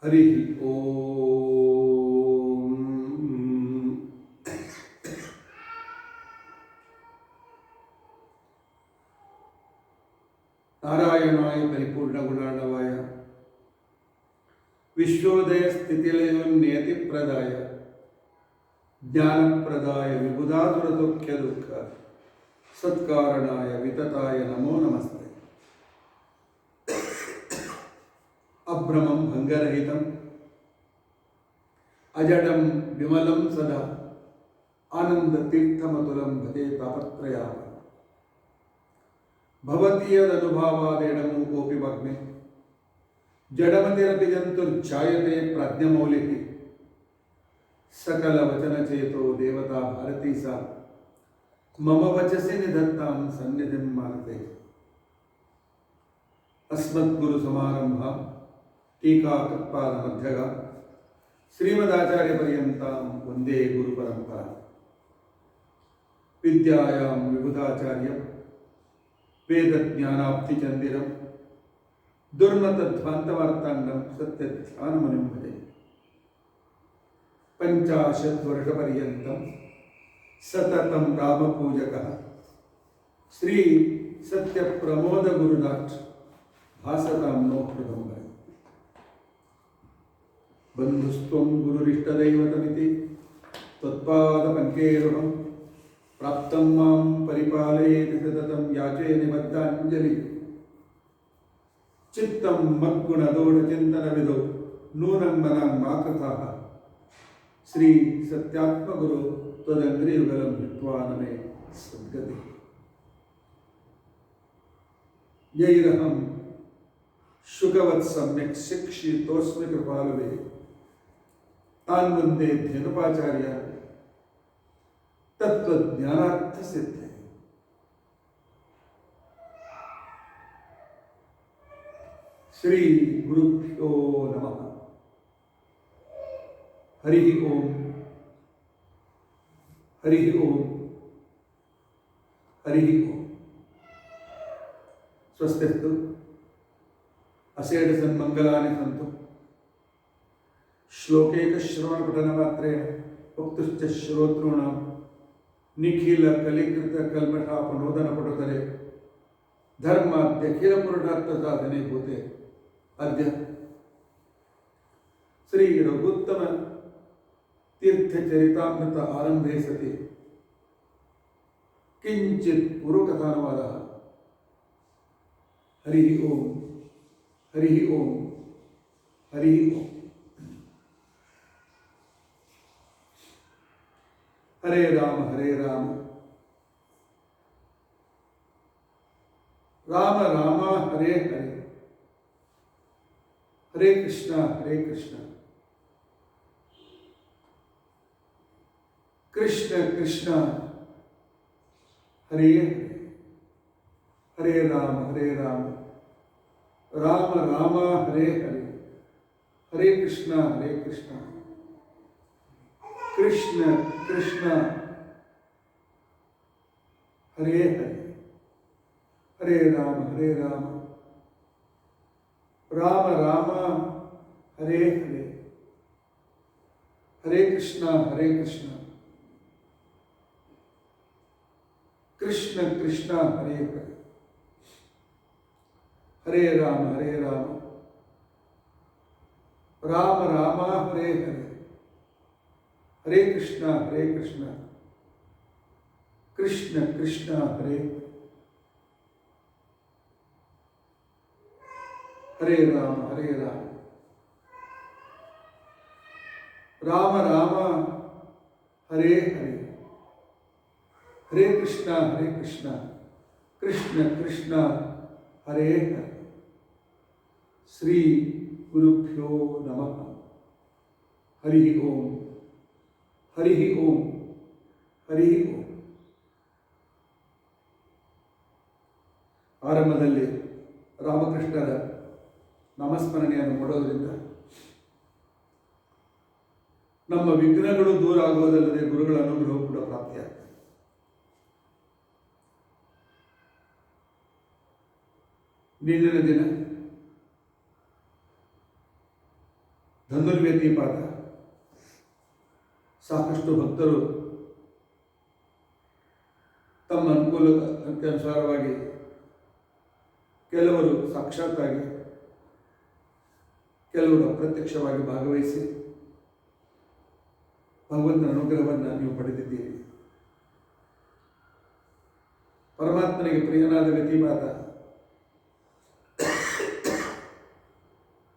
ಹರಿ ಓಂ. ನಾರಾಯಣಾಯ ಪರಿಪೂರ್ಣಗುಣಾರ್ಣವಾಯ ವಿಶ್ವೋದಯ ಸ್ಥಿತಿಲಯೋನ್ನಿಯತಿಪ್ರದಾಯ ಜ್ಞಾನಪ್ರದಾಯ ವಿಬುಧಾಸುರದುಃಖ್ಯ ದುಃಖ ಸತ್ಕಾರಣಾಯ ವಿತತಾಯ ನಮೋ ನಮಸ್ತೆ. ಅಭ್ರಮಂ ಭಂಗರಹಿತಂ ಅಜಡಂ ವಿಮಲಂ ಸದಾ ಆನಂದತೀರ್ಥಮತುಲಂ ಭಜೆ ತಾಪತ್ರಯಾಮ. ಭವತೀಯದನುಭಾವಾದೇಡಮು ಕೋಪಿ ಭಗ್ನೆ ಜಡಮತಿರಪಿ ಜಂತುರ್ಜಾಯತೆ ಪ್ರಾಜ್ಞಮೌಲಿಃ. ಸಕಲ ವಚನಚೇತೋ ದೇವತಾ ಭಾರತೀ ಸಾ ಮಮ ವಚಸಿ ನಿಧತ್ತಾಂ ಸನ್ನಿಧಿಂ ಮಾನತೆ. ಅಸ್ಮದ್ಗುರು ಸಮಾರಂಭ ಟೀಕಾ ಕೃತ್ಪಾದ ಮಧ್ಯಗ ಶ್ರೀಮದಾಚಾರ್ಯ ಪರ್ಯಂತಾಂ ವಂದೇ ಗುರು ಪರಂಪರಾ. ವಿದ್ಯಾಯಾಂ ವಿಬುಧಾಚಾರ್ಯ ವೇದಜ್ಞಾನಾಪ್ತಿ ಚಂದಿರಂ ದುರ್ಮತಧ್ವಾಂತವಾರ್ತಾಂಡಂ ಸತ್ಯಧ್ಯಾನಮನಿಂ ಭಜೆ. 50 ವರ್ಷಪರ್ಯಂತಂ ಸತತಂ ರಾಮಪೂಜಕಃ ಶ್ರೀ ಸತ್ಯಪ್ರಮೋದ ಗುರುನಾಥ್ ಭಾಸತಾಂ ನೋ ಹೃದಂಬರ. ಬಂಧುಸ್ತ್ವಂ ಗುರುರಿಷ್ಟದೈವತಮಿತಿ ತ್ವತ್ಪಾದಪಂಕೇರುಹಂ ಪ್ರಾಪ್ತಂ ಮಾಂ ಪರಿಪಾಲಯೇತಿ ಸತತಂ ಯಾಚೇ ನಿಬದ್ಧಾಂಜಲಿ. ಚಿತ್ತಂ ಮದ್ಗುಣದೋಢಚಿಂತನವಿದೋ ನೂನಂ ಮನಂ ಮಾಕೃತಃ ಶ್ರೀ ಸತ್ಯಾತ್ಮಗುರು ತ್ವದಂಗ್ರಿಯುಗಲಂ ಹಿತ್ವಾ ನಮೇ ಸದ್ಗತಿ. ಯೈರಹಂ ಶುಕವತ್ ಸಮ್ಯಕ್ ಶಿಕ್ಷಿತೋಸ್ಮಿ ಕೃಪಾಲುವೆ ತಾನ್ ವಂದೇ ಧೇನುಪಾಚಾರ್ಯ ತತ್ವಜ್ಞಾನಾರ್ಥ ಸಿದ್ಧೆ. ಶ್ರೀ ಗುರುಭ್ಯೋ ನಮಃ. ಹರಿ ಓಂ. ಹರಿ ಓಂ. ಹರಿ ಓಂ. ಸ್ವಸ್ತಿಸ್ತು ಅಸೇಢ ಸನ್ಮಂಗಲಾನಿ ಸಂತು. ಶ್ಲೋಕೇಕ ಶ್ರವಣ ಪಠನ ಮಾತ್ರೇಣ ವಕ್ತುಶ್ಚ ಶ್ರೋತॄಣಾಂ ನಿಖಿಲ ಕಲಿಕೃತ ಕಲ್ಮಷಾಪನೋದನ ಪಟುತರೆ ಧರ್ಮಾದ್ಯಖಿಲ ಪುರುಷಾರ್ಥ ಸಾಧನೆ ಭೂತೆ ಅದ್ಯ ಶ್ರೀ ರಘುತ್ತಮ ತೀರ್ಥಚರಿತಾಮೃತ ಆರಂಭೆ ಸತಿ ಕಿಂಚಿತ್ ಪೂರ್ವಕಥಾನುವಾದ. ಹರಿ ಓಂ. ಹರಿ ಓಂ. ಹರಿ ಓಂ. ಹರೇ ರಾಮ ಹರೇ ರಾಮ ರಾಮ ರಾಮ ಹರೇ ಹರೇ. ಹರೇ ಕೃಷ್ಣ ಹರೇ ಕೃಷ್ಣ ಕೃಷ್ಣ ಕೃಷ್ಣ ಹರೇ ಹರೇ. ಹರೇ ರಾಮ ರಾಮ ರಾಮ ಹರೇ ಹರೇ. ಹರೇ ಕೃಷ್ಣ ಕೃಷ್ಣ ಕೃಷ್ಣ ಹರೇ ಹರೇ. ಹರೇ ರಾಮ ರಾಮ ರಾಮ ಹರೇ ಹರೇ. ಹರೇ ಕೃಷ್ಣ ಕೃಷ್ಣ ಕೃಷ್ಣ ಹರೇ ಹರೇ. ಹರೇ ರಾಮ ರಾಮ ರಾಮ ಹರೇ ಹರೇ. ಹರೇ ಕೃಷ್ಣ ಕೃಷ್ಣ ಕೃಷ್ಣ ಹರೇ. ಹರೇ ರಾಮ ರಾಮ ರಾಮ ಹರೇ ಹರೇ. ಹರೇ ಕೃಷ್ಣ ಕೃಷ್ಣ ಕೃಷ್ಣ ಹರೇ ಹರೇ. ಶ್ರೀ ಗುರುಭ್ಯೋ ನಮಃ. ಹರಿ ಓಂ. ಹರಿ ಓಂ. ಹರಿ ಓಂ. ಆರಂಭದಲ್ಲಿ ರಾಮಕೃಷ್ಣರ ನಾಮಸ್ಮರಣೆಯನ್ನು ಮಾಡೋದರಿಂದ ನಮ್ಮ ವಿಘ್ನಗಳು ದೂರ ಆಗುವುದಲ್ಲದೆ ಗುರುಗಳ ಅನುಗ್ರಹ ಕೂಡ ಪ್ರಾಪ್ತಿಯಾಗ್ತದೆ. ನಿನ್ನಿನ ದಿನ ಧನುರ್ವ್ಯತಿಪಾತ. ಸಾಕಷ್ಟು ಭಕ್ತರು ತಮ್ಮ ಅನುಕೂಲಕ್ಕೆ ಅನುಸಾರವಾಗಿ ಕೆಲವರು ಸಾಕ್ಷಾತ್ತಾಗಿ, ಕೆಲವರು ಅಪ್ರತ್ಯಕ್ಷವಾಗಿ ಭಾಗವಹಿಸಿ ಭಗವಂತನ ಅನುಗ್ರಹವನ್ನು ನೀವು ಪಡೆದಿದ್ದೀರಿ. ಪರಮಾತ್ಮನಿಗೆ ಪ್ರಿಯನಾದ ವ್ಯತಿಪಾತ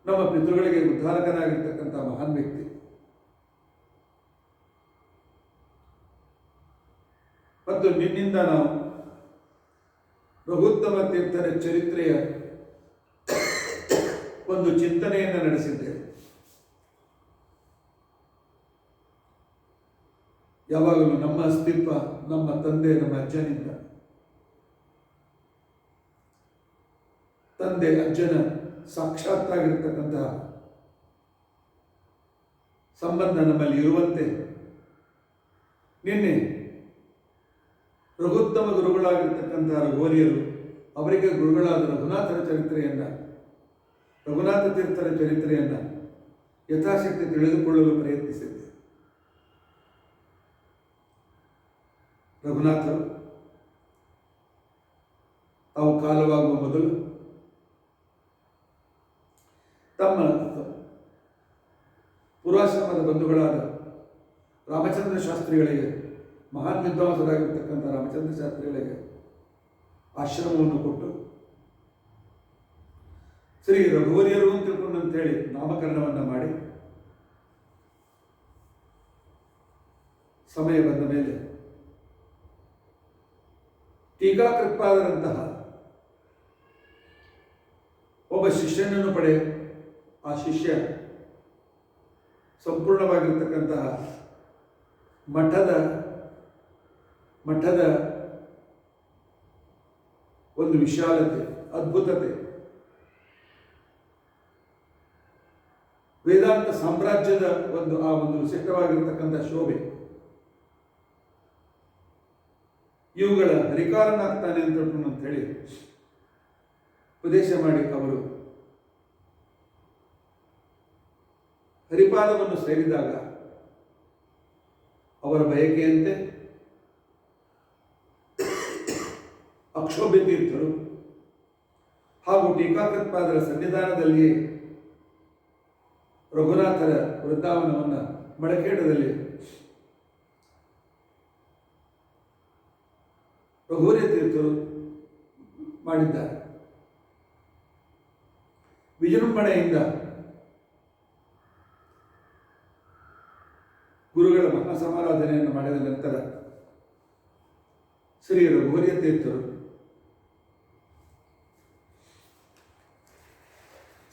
ನಮ್ಮ ಪಿತೃಗಳಿಗೆ ಉದ್ಧಾರಕನಾಗಿರ್ತಕ್ಕಂಥ ಮಹಾನ್ ವ್ಯಕ್ತಿ. ಮತ್ತು ನಿನ್ನಿಂದ ನಾವು ರಘುತ್ತಮ ತೀರ್ಥರ ಚರಿತ್ರೆಯ ಒಂದು ಚಿಂತನೆಯನ್ನು ನಡೆಸಿದ್ದೇವೆ. ಯಾವಾಗಲೂ ನಮ್ಮ ಅಸ್ತಿತ್ವ ನಮ್ಮ ತಂದೆ, ನಮ್ಮ ಅಜ್ಜನಿಂದ, ತಂದೆ ಅಜ್ಜನ ಸಾಕ್ಷಾತ್ತಾಗಿರ್ತಕ್ಕಂತಹ ಸಂಬಂಧ ನಮ್ಮಲ್ಲಿ ಇರುವಂತೆ ನಿನ್ನೆ ರಘುತ್ತಮ ಗುರುಗಳಾಗಿರ್ತಕ್ಕಂತಹ ರಘುವರಿಯರು ಅವರಿಗೆ ಗುರುಗಳಾದ ರಘುನಾಥರ ಚರಿತ್ರೆಯನ್ನು, ರಘುನಾಥ ತೀರ್ಥರ ಚರಿತ್ರೆಯನ್ನು ಯಥಾಶಕ್ತಿ ತಿಳಿದುಕೊಳ್ಳಲು ಪ್ರಯತ್ನಿಸಿದ್ದೆ. ರಘುನಾಥರು ತಾವು ಕಾಲವಾಗುವ ಮೊದಲು ತಮ್ಮ ಪೂರ್ವಾಶ್ರಮದ ಬಂಧುಗಳಾದ ರಾಮಚಂದ್ರ ಶಾಸ್ತ್ರಿಗಳಿಗೆ, ಮಹಾನ್ ವಿದ್ವಾಂಸರಾಗಿರ್ತಕ್ಕಂಥ ರಾಮಚಂದ್ರ ಶಾಸ್ತ್ರಿಗಳಿಗೆ ಆಶ್ರಮವನ್ನು ಕೊಟ್ಟು ಶ್ರೀ ರಘುವರಿಯರು ಅಂತ ತಿಳ್ಕೊಂಡಂತೇಳಿ ನಾಮಕರಣವನ್ನು ಮಾಡಿ, ಸಮಯ ಬಂದ ಮೇಲೆ ಟೀಕಾಕೃತ್ಪಾದರಂತಹ ಒಬ್ಬ ಶಿಷ್ಯನನ್ನು ಪಡೆ, ಆ ಶಿಷ್ಯ ಸಂಪೂರ್ಣವಾಗಿರ್ತಕ್ಕಂತಹ ಮಠದ ಒಂದು ವಿಶಾಲತೆ, ಅದ್ಭುತತೆ, ವೇದಾಂತ ಸಾಮ್ರಾಜ್ಯದ ಒಂದು ವಿಶಿಷ್ಟವಾಗಿರ್ತಕ್ಕಂಥ ಶೋಭೆ, ಇವುಗಳ ಹರಿಕಾರನಾಗ್ತಾನೆ ಅಂತ ಹೇಳಿ ಉಪದೇಶ ಮಾಡಿ ಅವರು ಹರಿಪಾದವನ್ನು ಸೇರಿದಾಗ ಅವರ ಬಯಕೆಯಂತೆ ಅಕ್ಷೋಭ್ಯ ತೀರ್ಥರು ಹಾಗೂ ಟೀಕಾಕೃತ್ಪಾದರ ಸನ್ನಿಧಾನದಲ್ಲಿ ರಘುನಾಥರ ವೃಂದಾವನವನ್ನು ಮಳಖೇಡದಲ್ಲಿ ರಘುವರಿಯ ತೀರ್ಥರು ಮಾಡಿದ್ದಾರೆ. ವಿಜೃಂಭಣೆಯಿಂದ ಗುರುಗಳ ಮಹಾಸಮಾರಾಧನೆಯನ್ನು ಮಾಡಿದ ನಂತರ ಶ್ರೀ ರಘುವರಿಯ ತೀರ್ಥರು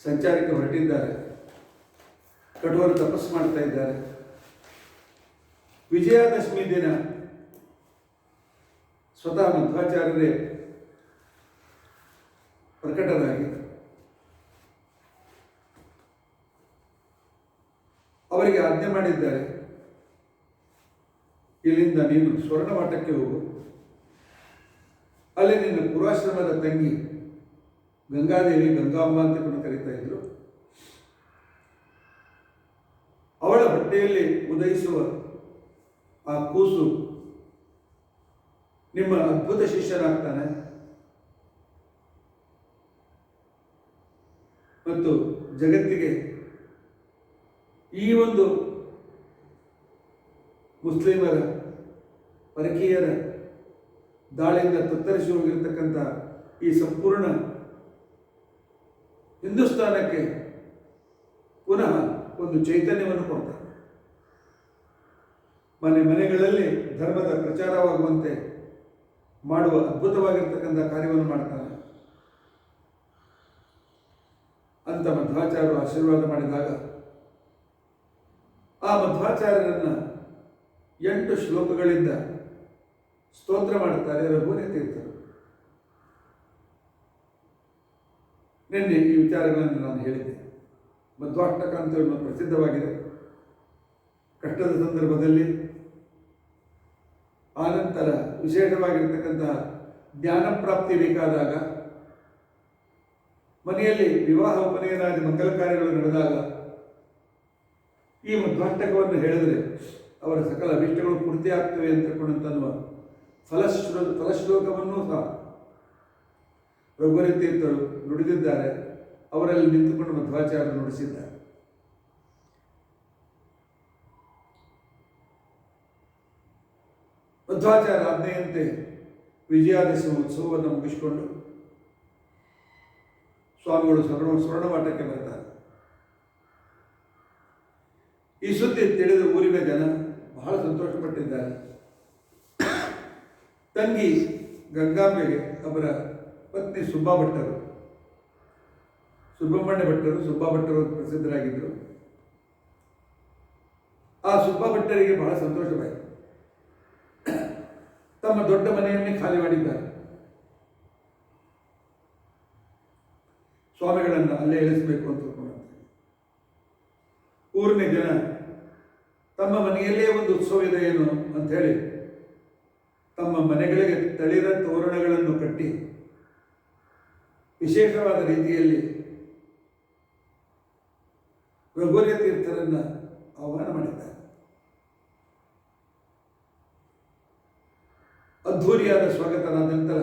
ಸಂಚಾರಕ್ಕೆ ಹೊರಟಿದ್ದಾರೆ. ಕಠೋರ ತಪಸ್ಸು ಮಾಡ್ತಾ ಇದ್ದಾರೆ. ವಿಜಯದಶಮಿ ದಿನ ಸ್ವತಃ ಮಧ್ವಾಚಾರ್ಯರೇ ಪ್ರಕಟರಾಗಿ ಅವರಿಗೆ ಆಜ್ಞೆ ಮಾಡಿದ್ದಾರೆ, ಇಲ್ಲಿಂದ ನೀನು ಸ್ವರ್ಣಮಠಕ್ಕೆ ಹೋಗು, ಅಲ್ಲಿ ನಿನ್ನ ಪೂರ್ವಾಶ್ರಮದ ತಂಗಿ ಗಂಗಾದೇವಿ, ಗಂಗಾಂಬ ಅಂತ ಕರೀತಾ ಇದ್ರು, ಅವಳ ಹೊಟ್ಟೆಯಲ್ಲಿ ಉದಯಿಸುವ ಆ ಕೂಸು ನಿಮ್ಮ ಅದ್ಭುತ ಶಿಷ್ಯನಾಗ್ತಾನೆ ಮತ್ತು ಜಗತ್ತಿಗೆ ಈ ಒಂದು ಮುಸ್ಲಿಮರ ಪರಕೀಯರ ದಾಳಿಯಿಂದ ತತ್ತರಿಸಿ ಹೋಗಿರ್ತಕ್ಕಂಥ ಈ ಸಂಪೂರ್ಣ ಹಿಂದೂಸ್ತಾನಕ್ಕೆ ಪುನಃ ಒಂದು ಚೈತನ್ಯವನ್ನು ಕೊಡ್ತಾರೆ. ಮನೆಗಳಲ್ಲಿ ಧರ್ಮದ ಪ್ರಚಾರವಾಗುವಂತೆ ಮಾಡುವ ಅದ್ಭುತವಾಗಿರ್ತಕ್ಕಂಥ ಕಾರ್ಯವನ್ನು ಮಾಡ್ತಾನೆ ಅಂತ ಮಧ್ವಾಚಾರ್ಯರು ಆಶೀರ್ವಾದ ಮಾಡಿದಾಗ ಆ ಮಧ್ವಾಚಾರ್ಯರನ್ನು 8 ಶ್ಲೋಕಗಳಿಂದ ಸ್ತೋತ್ರ ಮಾಡುತ್ತಾರೆ ರಘುವರಿಯ ತೀರ್ಥರು. ನಿನ್ನೆ ಈ ವಿಚಾರಗಳನ್ನು ನಾನು ಹೇಳಿದ್ದೆ. ಮಧ್ವಾಷ್ಟಕ ಅಂತ ಪ್ರಸಿದ್ಧವಾಗಿದೆ. ಕಷ್ಟದ ಸಂದರ್ಭದಲ್ಲಿ ಆನಂತರ ವಿಶೇಷವಾಗಿರ್ತಕ್ಕಂತಹ ಜ್ಞಾನ ಪ್ರಾಪ್ತಿ ಬೇಕಾದಾಗ, ಮನೆಯಲ್ಲಿ ವಿವಾಹ ಉಪನಯನಾದಿ ಮಂಗಲ ಕಾರ್ಯಗಳು ನಡೆದಾಗ ಈ ಮಧ್ವಾಷ್ಟಕವನ್ನು ಹೇಳಿದರೆ ಅವರ ಸಕಲ ಅಭಿಷ್ಟಗಳು ಪೂರ್ತಿ ಆಗ್ತವೆ ಅಂತಕ್ಕಂಥನ್ನುವ ಫಲಶ್ಲೋಕವನ್ನೂ ಸಹ ರಘುವರಿ ತೀರ್ಥರು ನುಡಿದಿದ್ದಾರೆ. ಅವರಲ್ಲಿ ನಿಂತುಕೊಂಡು ಮಧ್ವಾಚಾರ್ಯರು ನುಡಿಸಿದ್ದಾರೆ. ಮಧ್ವಾಚಾರ್ಯ ಆಜ್ಞೆಯಂತೆ ವಿಜಯಾದಶಮಿ ಉತ್ಸವವನ್ನು ಮುಗಿಸಿಕೊಂಡು ಸ್ವಾಮಿಗಳು ಸ್ವರ್ಣವಾಟಕ್ಕೆ ಬರ್ತಾರೆ. ಈ ಸುದ್ದಿ ತಿಳಿದ ಊರಿನ ಜನ ಬಹಳ ಸಂತೋಷಪಟ್ಟಿದ್ದಾರೆ. ತಂಗಿ ಗಂಗಾಂಬೆಗೆ ಅವರ ಪತ್ನಿ ಸುಬ್ಬಾ ಭಟ್ಟರು, ಸುಬ್ರಹ್ಮಣ್ಯ ಭಟ್ಟರು, ಸುಬ್ಬಾ ಭಟ್ಟರು ಪ್ರಸಿದ್ಧರಾಗಿದ್ದರು. ಆ ಸುಬ್ಬಾ ಭಟ್ಟರಿಗೆ ಬಹಳ ಸಂತೋಷವಾಯಿತು. ತಮ್ಮ ದೊಡ್ಡ ಮನೆಯನ್ನೇ ಖಾಲಿ ಮಾಡಿದ್ದಾರೆ. ಸ್ವಾಮಿಗಳನ್ನು ಅಲ್ಲೇ ಇಳಿಸಬೇಕು ಅಂತ ತಿಳ್ಕೊಂಡಂತೆ ಊರಿನ ಜನ ತಮ್ಮ ಮನೆಯಲ್ಲೇ ಒಂದು ಉತ್ಸವ ಇದೆ ಏನು ಅಂತ ಹೇಳಿ ತಮ್ಮ ಮನೆಗಳಿಗೆ ತಳಿರ ತೋರಣಗಳನ್ನು ಕಟ್ಟಿ ವಿಶೇಷವಾದ ರೀತಿಯಲ್ಲಿ ರಘುವರ್ಯ ತೀರ್ಥರನ್ನು ಆಹ್ವಾನ ಮಾಡಿದ್ದಾರೆ. ಅದ್ಧೂರಿಯಾದ ಸ್ವಾಗತನಾದ ನಂತರ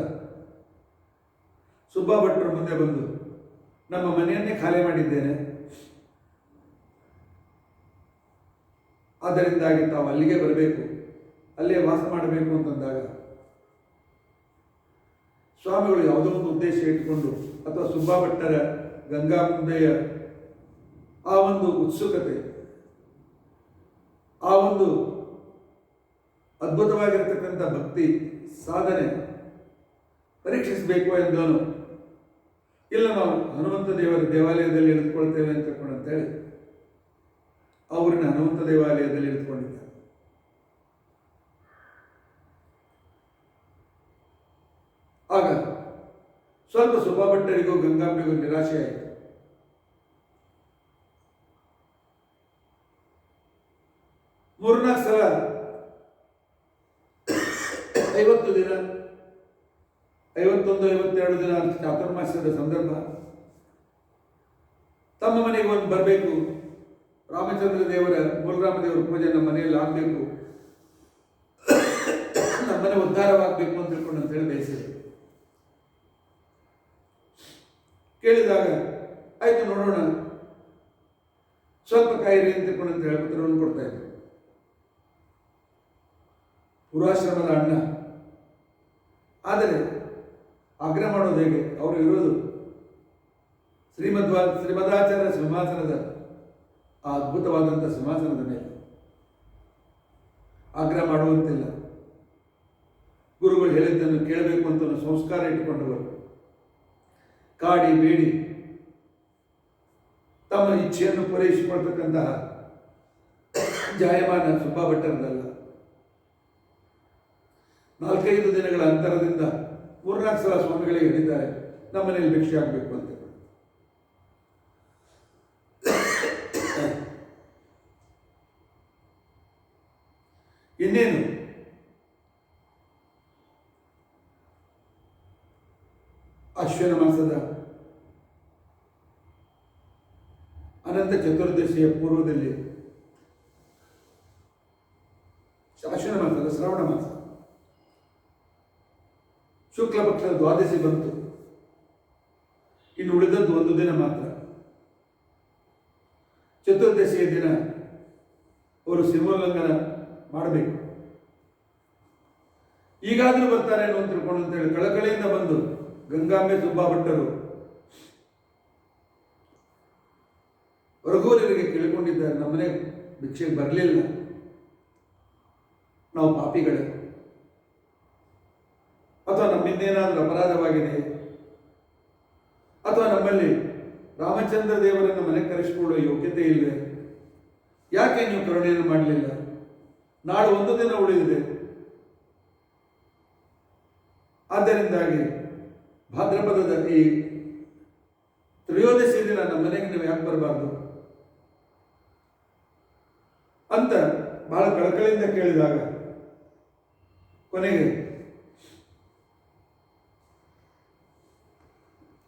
ಸುಬ್ಬಾ ಭಟ್ರು ಮುಂದೆ ಬಂದು, ನಮ್ಮ ಮನೆಯನ್ನೇ ಖಾಲಿ ಮಾಡಿದ್ದೇನೆ, ಆದ್ದರಿಂದಾಗಿ ತಾವು ಅಲ್ಲಿಗೆ ಬರಬೇಕು, ಅಲ್ಲೇ ವಾಸ ಮಾಡಬೇಕು ಅಂತಂದಾಗ ಸ್ವಾಮಿಗಳು ಯಾವುದೋ ಒಂದು ಉದ್ದೇಶ ಇಟ್ಟುಕೊಂಡು ಅಥವಾ ಸುಬ್ಬಾ ಭಟ್ಟರ ಗಂಗಾಂಬೆಯ ಆ ಒಂದು ಉತ್ಸುಕತೆ, ಆ ಒಂದು ಅದ್ಭುತವಾಗಿರತಕ್ಕಂಥ ಭಕ್ತಿ ಸಾಧನೆ ಪರೀಕ್ಷಿಸಬೇಕು ಎಂದನು. ಇಲ್ಲ, ನಾವು ಹನುಮಂತ ದೇವರ ದೇವಾಲಯದಲ್ಲಿ ಇಳಿದುಕೊಳ್ತೇವೆ ಅಂತೇಳಿ ಅವರನ್ನ ಹನುಮಂತ ದೇವಾಲಯದಲ್ಲಿ ಇಳಿದುಕೊಂಡಿದ್ದಾರೆ. ಆಗ ಸ್ವಲ್ಪ ಸುಬ್ಬಾ ಭಟ್ಟರಿಗೂ ಗಂಗಾಂಬೆಗೂ ನಿರಾಶೆಯಾಯಿತು. ಮೂರ್ನಾಲ್ಕು ಸಲ 50 ದಿನ, 51, 52 ದಿನ ಚಾತುರ್ಮಾಸ್ಯದ ಸಂದರ್ಭ, ತಮ್ಮ ಮನೆಗೆ ಒಂದು ಬರಬೇಕು, ರಾಮಚಂದ್ರ ದೇವರ ಮೂಲರಾಮದೇವರ ಪೂಜೆ ನಮ್ಮ ಮನೆಯಲ್ಲಿ ಆಗಬೇಕು, ನಮ್ಮನೆ ಉದ್ಧಾರವಾಗಬೇಕು ಅಂತ ತಿಳ್ಕೊಂಡು ಅಂತ ಹೇಳಿ ಬಯಸಿದರು. ಕೇಳಿದಾಗ ಆಯ್ತು ನೋಡೋಣ, ಸ್ವಲ್ಪ ಕಾಯಿರಿ ಅಂತ ತಿಳ್ಕೊಂಡು ಅಂತ ಹೇಳಿ ಪತ್ರವನ್ನು ಕೊಡ್ತಾ ಇದ್ರು. ಪೂರ್ವಾಶ್ರಮದ ಅಣ್ಣ, ಆದರೆ ಆಗ್ರಹ ಮಾಡೋದು ಹೇಗೆ? ಅವರು ಇರೋದು ಶ್ರೀಮದಾಚಾರ್ಯ ಸಿಂಹಾಸನದ ಆ ಅದ್ಭುತವಾದಂಥ ಸಿಂಹಾಸನದ ಮೇಲೆ. ಆಗ್ರಹ ಮಾಡುವಂತಿಲ್ಲ. ಗುರುಗಳು ಹೇಳಿದ್ದನ್ನು ಕೇಳಬೇಕು ಅಂತ ಸಂಸ್ಕಾರ ಇಟ್ಟುಕೊಂಡವರು ಕಾಡಿ ಬೇಡಿ ತಮ್ಮ ಇಚ್ಛೆಯನ್ನು ಪೂರೈಸಿಕೊಳ್ತಕ್ಕಂತಹ ಜಾಯಮಾನ ಸುಬ್ಬಾ ಭಟ್ಟರದಲ್ಲ. 4-5 ದಿನಗಳ ಅಂತರದಿಂದ 3-4 ಸಲ ಸ್ವಾಮಿಗಳಿಗೆ ಹೇಳಿದ್ದಾರೆ, ನಮ್ಮನೇಲಿ ಭಿಕ್ಷೆ ಆಗಬೇಕು ಅಂತ. ಇನ್ನೇನು ಅಶ್ವಿನ ಮಾಸದ ಅನಂತ ಚತುರ್ದಶಿಯ ಪೂರ್ವದಲ್ಲಿ, ಅಶ್ವಿನ ಮಾಸದ ಶ್ರಾವಣ ಮಾಸ ಶುಕ್ಲ ಪಕ್ಷದ ದ್ವಾದಶಿ ಬಂತು. ಇನ್ನು ಉಳಿದದ್ದು 1 ದಿನ ಮಾತ್ರ. ಚತುರ್ದಶಿಯ ದಿನ ಅವರು ಸಿಂಹೋಲ್ಲಂಘನ ಮಾಡಬೇಕು. ಈಗಾದರೂ ಬರ್ತಾರೆ ಅಂತ ತಿಳ್ಕೊಂಡು ಅಂತೇಳಿ ಕಳಕಳಿಯಿಂದ ಬಂದು ಗಂಗಾಂಬೆ ಸುಬ್ಬಾ ಭಟ್ಟರು ರಘುವರರಿಗೆ ಕೇಳಿಕೊಂಡಿದ್ದಾರೆ, ನಮ್ಮನೆ ಭಿಕ್ಷೆಗೆ ಬರಲಿಲ್ಲ, ನಾವು ಪಾಪಿಗಳೇ, ಅಥವಾ ನಮ್ಮಿಂದೇನಾದರೂ ಅಪರಾಧವಾಗಿದೆ, ಅಥವಾ ನಮ್ಮಲ್ಲಿ ರಾಮಚಂದ್ರ ದೇವರನ್ನು ಮನೆಗೆ ಕರೆಸಿಕೊಳ್ಳುವ ಯೋಗ್ಯತೆ ಇಲ್ಲವೇ, ಯಾಕೆ ನೀವು ಕರುಣೆಯನ್ನು ಮಾಡಲಿಲ್ಲ? ನಾಳೆ 1 ದಿನ ಉಳಿದಿದೆ, ಆದ್ದರಿಂದಾಗಿ ಭಾದ್ರಪದದ ಈ ತ್ರಯೋದಶಿ ದಿನ ನಮ್ಮ ಮನೆಗೆ ನೀವು ಯಾಕೆ ಬರಬಾರ್ದು ಅಂತ ಬಹಳ ಕಳಕಳಿಯಿಂದ ಕೇಳಿದಾಗ ಕೊನೆಗೆ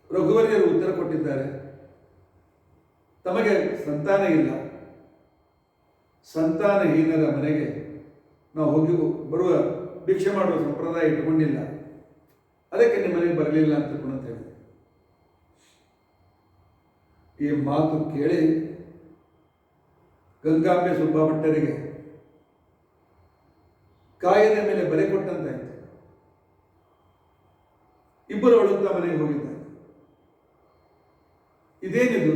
ರಘುವರ್ಯರು ಉತ್ತರ ಕೊಟ್ಟಿದ್ದಾರೆ, ತಮಗೆ ಸಂತಾನ ಇಲ್ಲ, ಸಂತಾನಹೀನರ ಮನೆಗೆ ನಾವು ಹೋಗಿ ಬರುವ ಭಿಕ್ಷೆ ಮಾಡುವ ಸಂಪ್ರದಾಯ ಇಟ್ಟುಕೊಂಡಿಲ್ಲ, ಅದಕ್ಕೆ ನಿಮ್ಮ ಮನೆಗೆ ಬರಲಿಲ್ಲ ಅಂತ ಹೇಳಿದೆ. ಈ ಮಾತು ಕೇಳಿ ಗಂಗಾಂಬೆ ಸುಬ್ಬಾ ಭಟ್ಟರಿಗೆ ಕಾಯದ ಮೇಲೆ ಬಲೆ ಕೊಟ್ಟಂತಾಯಿತು. ಇಬ್ಬರು ಅಳುತ್ತಾ ಮನೆಗೆ ಹೋಗಿದ್ದಾರೆ. ಇದೇನಿದು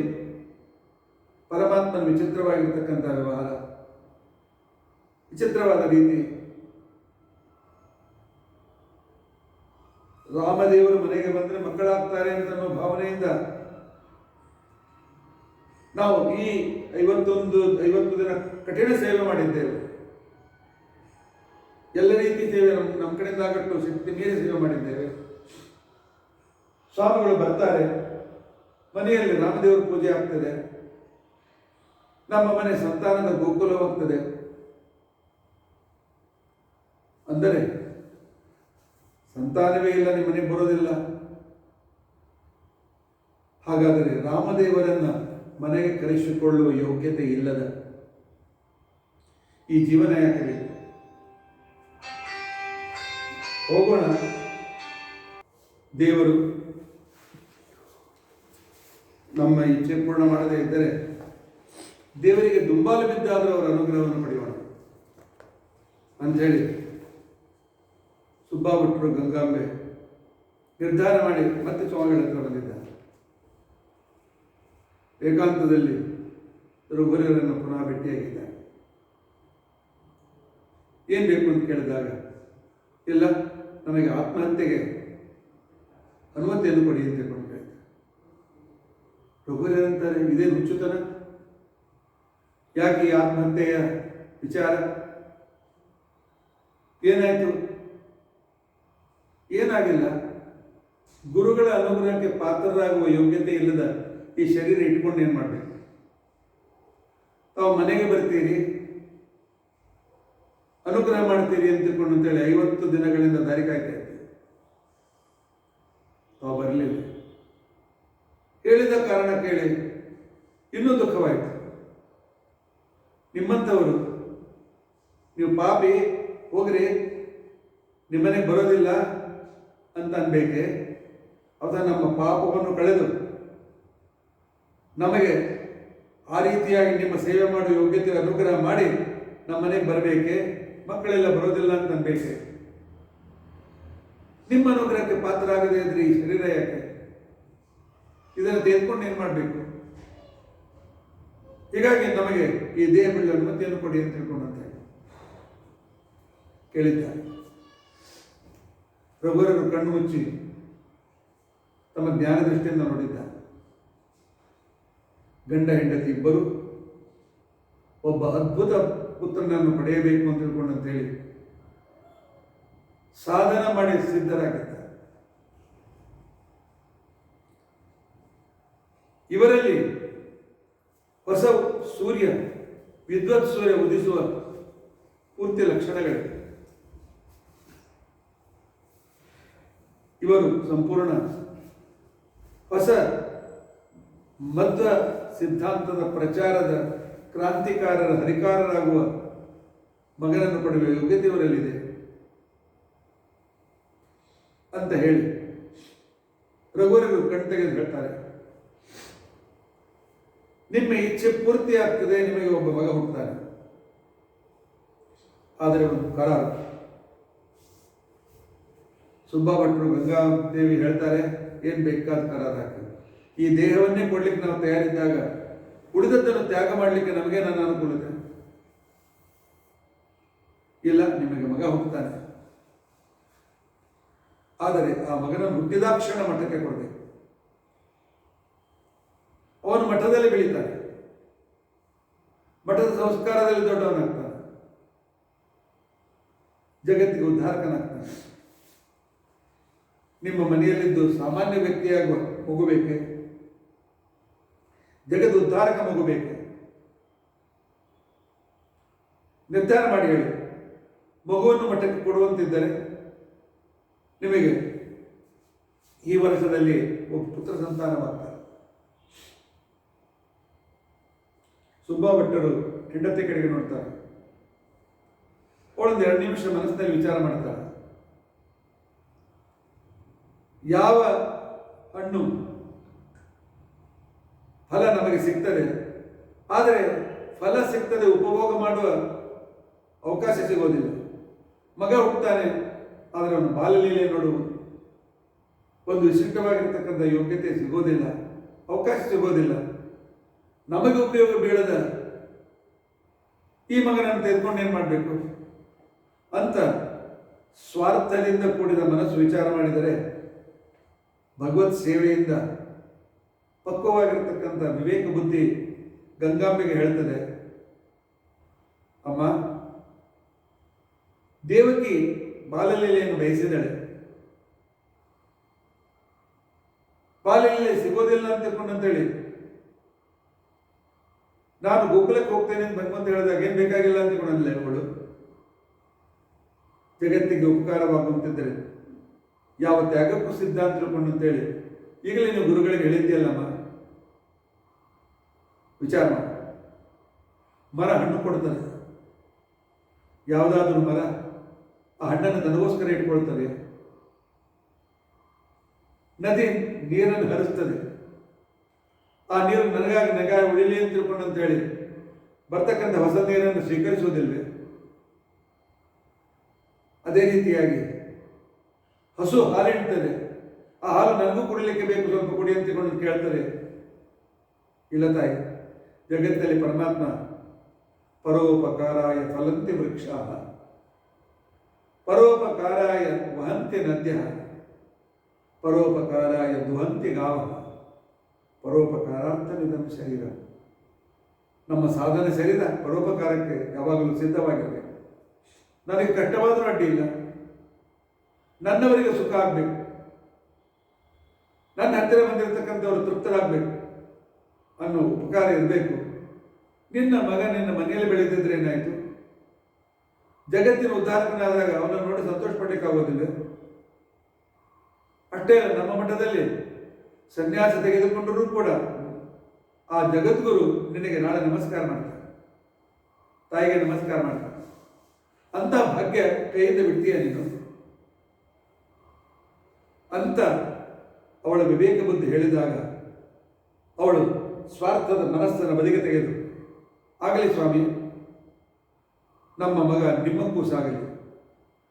ಪರಮಾತ್ಮನ ವಿಚಿತ್ರವಾಗಿರ್ತಕ್ಕಂಥ ವ್ಯವಹಾರ, ವಿಚಿತ್ರವಾದ ರೀತಿ. ರಾಮದೇವರು ಮನೆಗೆ ಬಂದರೆ ಮಕ್ಕಳಾಗ್ತಾರೆ ಅಂತ ಅನ್ನೋ ಭಾವನೆಯಿಂದ ನಾವು ಈ 50 ದಿನ ಕಠಿಣ ಸೇವೆ ಮಾಡಿದ್ದೇವೆ. ಎಲ್ಲ ರೀತಿ ಸೇವೆ ನಮ್ಮ ಕಡೆಯಿಂದ ಆಗಟ್ಟು ಶಕ್ತಿ ಮೀರಿ ಸೇವೆ ಮಾಡಿದ್ದೇವೆ. ಸ್ವಾಮಿಗಳು ಬರ್ತಾರೆ, ಮನೆಯಲ್ಲಿ ರಾಮದೇವರ ಪೂಜೆ ಆಗ್ತದೆ, ನಮ್ಮ ಮನೆ ಸಂತಾನದ ಗೋಕುಲವಾಗ್ತದೆ. ಅಂದರೆ ಸಂತಾನವೇ ಇಲ್ಲ, ನಿಮ್ಮ ಮನೆಗೆ ಬರೋದಿಲ್ಲ. ಹಾಗಾದರೆ ರಾಮದೇವರನ್ನ ಮನೆಗೆ ಕರೆಸಿಕೊಳ್ಳುವ ಯೋಗ್ಯತೆ ಇಲ್ಲದ ಈ ಜೀವನ ಯಾಕೆ ಬೇಕು? ಹೋಗೋಣ. ದೇವರು ನಮ್ಮ ಇಚ್ಛೆ ಪೂರ್ಣ ಮಾಡದೇ ಇದ್ದರೆ ದೇವರಿಗೆ ದುಂಬಾಲು ಬಿದ್ದಾದರೂ ಅವರ ಅನುಗ್ರಹವನ್ನು ಪಡೆಯೋಣ ಅಂಥೇಳಿ ಸುಬ್ಬಾ ಭಟ್ರು ಗಂಗಾಂಬೆ ನಿರ್ಧಾರ ಮಾಡಿ ಮತ್ತೆ ಸ್ವಾಮಿಗಳ ಹತ್ರ ಬಂದಿದ್ದಾರೆ. ಏಕಾಂತದಲ್ಲಿ ರಘುವರರನ್ನು ಪುನಃ ಭೇಟಿಯಾಗಿದ್ದಾರೆ. ಏನು ಬೇಕು ಅಂತ ಕೇಳಿದಾಗ, ಇಲ್ಲ, ನಮಗೆ ಆತ್ಮಹತ್ಯೆಗೆ ಅನುಮತಿಯನ್ನು ಕೊಡಿ ಅಂತ ಕೊಂಡು ಕೇಳಿದ್ದಾರೆ. ರಘುವರರಂತಾರೆ, ಇದೇನು ಹುಚ್ಚುತನ? ಯಾಕೆ ಈ ಆತ್ಮಹತ್ಯೆಯ ವಿಚಾರ? ಏನಾಯಿತು? ಏನಾಗಿಲ್ಲ. ಗುರುಗಳ ಅನುಗ್ರಹಕ್ಕೆ ಪಾತ್ರರಾಗುವ ಯೋಗ್ಯತೆ ಇಲ್ಲದ ಈ ಶರೀರ ಇಟ್ಕೊಂಡು ಏನು ಮಾಡಬೇಕು? ತಾವು ಮನೆಗೆ ಬರ್ತೀರಿ, ಅನುಗ್ರಹ ಮಾಡ್ತೀರಿ ಅಂತ ತಿಳ್ಕೊಂಡು ಅಂತೇಳಿ 50 ದಿನಗಳಿಂದ ದಾರಿ ಕಾಯ್ತಾ ಇರ್ತೀವಿ. ತಾವು ಬರಲಿಲ್ಲ. ಹೇಳಿದ ಕಾರಣ ಕೇಳಿ ಇನ್ನೂ ದುಃಖವಾಯಿತು. ನಿಮ್ಮಂಥವರು, ನೀವು ಪಾಪಿ, ಹೋಗ್ರಿ, ನಿಮ್ಮನೆಗೆ ಬರೋದಿಲ್ಲ ಅಂತ ಅನ್ಬೇಕೆ? ಅವತ್ತ ನಮ್ಮ ಪಾಪವನ್ನು ಕಳೆದು ನಮಗೆ ಆ ರೀತಿಯಾಗಿ ನಿಮ್ಮ ಸೇವೆ ಮಾಡುವ ಯೋಗ್ಯತೆ ಅನುಗ್ರಹ ಮಾಡಿ ನಮ್ಮ ಮನೆಗೆ ಬರಬೇಕೆ? ಮಕ್ಕಳೆಲ್ಲ ಬರೋದಿಲ್ಲ ಅಂತ ಅನ್ಬೇಕೆ? ನಿಮ್ಮ ಅನುಗ್ರಹಕ್ಕೆ ಪಾತ್ರ ಆಗದೇ ಇದ್ರೆ ಈ ಶರೀರ ಯಾಕೆ? ಇದನ್ನು ತೆಗೆದುಕೊಂಡು ಏನು ಮಾಡಬೇಕು? ಹೀಗಾಗಿ ನಮಗೆ ಈ ದೇಹ ಬಿಡಲು ಅನುಮತಿಯನ್ನು ಕೊಡಿ ಅಂತ ತಿಳ್ಕೊಂಡಂತ ಕೇಳಿದ್ದಾರೆ. ರಘುವರರು ಕಣ್ಣು ಮುಚ್ಚಿ ತಮ್ಮ ಜ್ಞಾನ ದೃಷ್ಟಿಯಿಂದ ನೋಡಿದ್ದಾರೆ. ಗಂಡ ಹೆಂಡತಿ ಇಬ್ಬರು ಒಬ್ಬ ಅದ್ಭುತ ಪುತ್ರನನ್ನು ಪಡೆಯಬೇಕು ಅಂತ ತಿಳ್ಕೊಂಡಂತೇಳಿ ಸಾಧನ ಮಾಡಿ ಸಿದ್ಧರಾಗಿದ್ದಾರೆ. ಇವರಲ್ಲಿ ಹೊಸ ಸೂರ್ಯ, ವಿದ್ವತ್ ಸೂರ್ಯ ಉದಿಸುವ ಪೂರ್ತಿ ಲಕ್ಷಣಗಳಿವೆ. ಇವರು ಸಂಪೂರ್ಣ ಹೊಸ ಮಧ್ವ ಸಿದ್ಧಾಂತದ ಪ್ರಚಾರದ ಕ್ರಾಂತಿಕಾರರ ಹರಿಕಾರರಾಗುವ ಮಗನನ್ನು ಪಡೆಯುವ ಯೋಗ್ಯತೆ ಇವರಲ್ಲಿದೆ ಅಂತ ಹೇಳಿ ರಘುವರರು ಕಣ್ತೆಗೆದು ಹೇಳ್ತಾರೆ, ನಿಮ್ಮ ಇಚ್ಛೆ ಪೂರ್ತಿ ಆಗ್ತದೆ, ನಿಮಗೆ ಒಬ್ಬ ಮಗ ಹುಟ್ಟುತ್ತಾನೆ. ಆದರೆ ಒಂದು ಕರಾರು. ಸುಬ್ಬಾ ಭಟ್ರು ಗಂಗಾದೇವಿ ಹೇಳ್ತಾರೆ, ಏನು ಬೇಕಾದ ಕರಾರು ಹಾಕಿ, ಈ ದೇಹವನ್ನೇ ಕೊಡ್ಲಿಕ್ಕೆ ನಾವು ತಯಾರಿದ್ದಾಗ ಉಳಿದದ್ದನ್ನು ತ್ಯಾಗ ಮಾಡಲಿಕ್ಕೆ ನಮಗೆ ನನ್ನ ಅನುಕೂಲತೆ ಇಲ್ಲ. ನಿಮಗೆ ಮಗ ಹುಟ್ಟುತ್ತಾನೆ, ಆದರೆ ಆ ಮಗನನ್ನು ಹುಟ್ಟಿದಾಕ್ಷಣ ಮಠಕ್ಕೆ ಕೊಡಬೇಕು. ಅವನು ಮಠದಲ್ಲಿ ಬೆಳೀತಾನೆ, ಮಠದ ಸಂಸ್ಕಾರದಲ್ಲಿ ದೊಡ್ಡವನಾಗ್ತಾನೆ, ಜಗತ್ತಿಗೆ ಉದ್ಧಾರಕನಾಗ್ತಾನೆ. ನಿಮ್ಮ ಮನೆಯಲ್ಲಿದ್ದು ಸಾಮಾನ್ಯ ವ್ಯಕ್ತಿಯಾಗುವ ಮಗು ಬೇಕೆ? ಜಗತ್ ಉದ್ಧಾರಕ ಮಗು ಬೇಕೆ? ನಿರ್ಧಾರ ಮಾಡಿ ಹೇಳಿ. ಮಗುವನ್ನು ಮಠಕ್ಕೆ ಕೊಡುವಂತಿದ್ದರೆ ನಿಮಗೆ ಈ ವರ್ಷದಲ್ಲಿ ಒಬ್ಬ ಪುತ್ರ ಸಂತಾನವಾಗ್ತಾರೆ. ಸುಬ್ಬಾ ಭಟ್ಟರು ಹೆಂಡತಿ ಕಡೆಗೆ ನೋಡ್ತಾಳೆ. ಅವಳೊಂದು 2 ನಿಮಿಷ ಮನಸ್ಸಿನಲ್ಲಿ ವಿಚಾರ ಮಾಡ್ತಾಳೆ, ಯಾವ ಹಣ್ಣು ಫಲ ನಮಗೆ ಸಿಗ್ತದೆ, ಆದರೆ ಫಲ ಸಿಗ್ತದೆ, ಉಪಭೋಗ ಮಾಡುವ ಅವಕಾಶ ಸಿಗೋದಿಲ್ಲ. ಮಗ ಹುಟ್ಟುತ್ತಾನೆ, ಆದರೆ ಅವನು ಬಾಲ್ಯಲೀಲೆ ನೋಡುವ ಒಂದು ವಿಶಿಷ್ಟವಾಗಿರ್ತಕ್ಕಂಥ ಯೋಗ್ಯತೆ ಸಿಗೋದಿಲ್ಲ, ಅವಕಾಶ ಸಿಗೋದಿಲ್ಲ. ನಮಗೆ ಉಪಯೋಗ ಬೀಳದ ಈ ಮಗನನ್ನು ತೆಗೆದುಕೊಂಡು ಏನು ಮಾಡಬೇಕು ಅಂತ ಸ್ವಾರ್ಥದಿಂದ ಕೂಡಿದ ಮನಸ್ಸು ವಿಚಾರ ಮಾಡಿದರೆ, ಭಗವತ್ ಸೇವೆಯಿಂದ ಪಕ್ವವಾಗಿರ್ತಕ್ಕಂಥ ವಿವೇಕ ಬುದ್ಧಿ ಗಂಗಾಂಬೆಗೆ ಹೇಳ್ತದೆ, ಅಮ್ಮ, ದೇವಕಿ ಬಾಲಲೀಲೆಯನ್ನು ಬಯಸಿದಳೆ, ಬಾಲಲೀಲೆ ಸಿಗೋದಿಲ್ಲ ಅಂತ ತಿಳ್ಕೊಂಡಂತೇಳಿ ನಾನು ಗೋಕುಲಕ್ಕೆ ಹೋಗ್ತೇನೆ ಅಂತ ಭಗವಂತ ಹೇಳಿದಾಗ ಏನು ಬೇಕಾಗಿಲ್ಲ ಅಂತ ತಿಳ್ಕೊಂಡಲ್ಲ ಅವಳು. ಜಗತ್ತಿಗೆ ಉಪಕಾರವಾಗುವಂತಿದ್ದರೆ ಯಾವ ತ್ಯಾಗಕ್ಕೂ ಸಿದ್ಧ ಅಂತ ತಿಳ್ಕೊಂಡಂತೇಳಿ ಈಗಲೇ ನೀವು ಗುರುಗಳಿಗೆ ಹೇಳಿದ್ಯಲ್ಲಮ್ಮ, ವಿಚಾರ ಮಾಡಿ. ಮರ ಹಣ್ಣು ಕೊಡ್ತದೆ, ಯಾವುದಾದ್ರೂ ಮರ ಆ ಹಣ್ಣನ್ನು ನನಗೋಸ್ಕರ ಇಟ್ಕೊಳ್ತದೆ. ನದಿ ನೀರನ್ನು ಹರಿಸ್ತದೆ, ಆ ನೀರು ನನಗಾಗಿ ನಗಾಗಿ ಉಳಿಲಿ ಅಂತ ತಿಳ್ಕೊಂಡು ಅಂತೇಳಿ ಬರ್ತಕ್ಕಂಥ ಹೊಸ ನೀರನ್ನು ಸ್ವೀಕರಿಸುವುದಿಲ್ವೇ? ಅದೇ ರೀತಿಯಾಗಿ ಹಸು ಹಾಲಿಡ್ತದೆ, ಆ ಹಾಲು ನನಗೂ ಕುಡಿಲಿಕ್ಕೆ ಬೇಕು, ಸ್ವಲ್ಪ ಕುಡಿ ಅಂತ ತಿಳ್ಕೊಂಡು ಕೇಳ್ತಾರೆ. ಇಲ್ಲ ತಾಯಿ, ಜಗತ್ತಲ್ಲಿ ಪರಮಾತ್ಮ ಪರೋಪಕಾರಾಯ ಫಲಂತಿ ವೃಕ್ಷ, ಪರೋಪಕಾರಾಯ ವಹಂತಿ ನದ್ಯ, ಪರೋಪಕಾರಾಯ ದುಹಂತಿ ಗಾವ, ಪರೋಪಕಾರಾರ್ಥವಿದಂ ಶರೀರ. ನಮ್ಮ ಸಾಧನೆ ಶರೀರ ಪರೋಪಕಾರಕ್ಕೆ ಯಾವಾಗಲೂ ಸಿದ್ಧವಾಗಿರಬೇಕು. ನನಗೆ ಕಷ್ಟವಾದರೂ ಅಡ್ಡಿ ಇಲ್ಲ, ನನ್ನವರಿಗೆ ಸುಖ ಆಗಬೇಕು, ನನ್ನ ಹತ್ತಿರ ಬಂದಿರತಕ್ಕಂಥವರು ತೃಪ್ತರಾಗಬೇಕು ಅನ್ನೋ ಉಪಕಾರ ಇರಬೇಕು. ನಿನ್ನ ಮಗ ನಿನ್ನ ಮನೆಯಲ್ಲಿ ಬೆಳೆದಿದ್ರೆ ಏನಾಯಿತು? ಜಗತ್ತಿನ ಉದ್ಧಾರಕನಾದಾಗ ಅವನನ್ನು ನೋಡಿ ಸಂತೋಷ ಪಡಲಿಕ್ಕಾಗೋದಿಲ್ಲ. ಅಷ್ಟೇ ಅಲ್ಲ, ನಮ್ಮ ಮಠದಲ್ಲಿ ಸನ್ಯಾಸ ತೆಗೆದುಕೊಂಡರೂ ಕೂಡ ಆ ಜಗದ್ಗುರು ನಿನಗೆ ನಾಳೆ ನಮಸ್ಕಾರ ಮಾಡ್ತಾರೆ, ತಾಯಿಗೆ ನಮಸ್ಕಾರ ಮಾಡ್ತಾರೆ. ಅಂತ ಭಾಗ್ಯ ಕೈಯಿಂದ ಬಿಡ್ತೀಯ ನೀನು ಅಂತ ಅವಳ ವಿವೇಕ ಬುದ್ಧಿ ಹೇಳಿದಾಗ ಅವಳು ಸ್ವಾರ್ಥದ ಮನಸ್ಸನ್ನು ಬದಿಗೆ ತೆಗೆದು, ಆಗಲಿ ಸ್ವಾಮಿ, ನಮ್ಮ ಮಗ ನಿಮ್ಮ ಕೂಸಾಗಲಿ,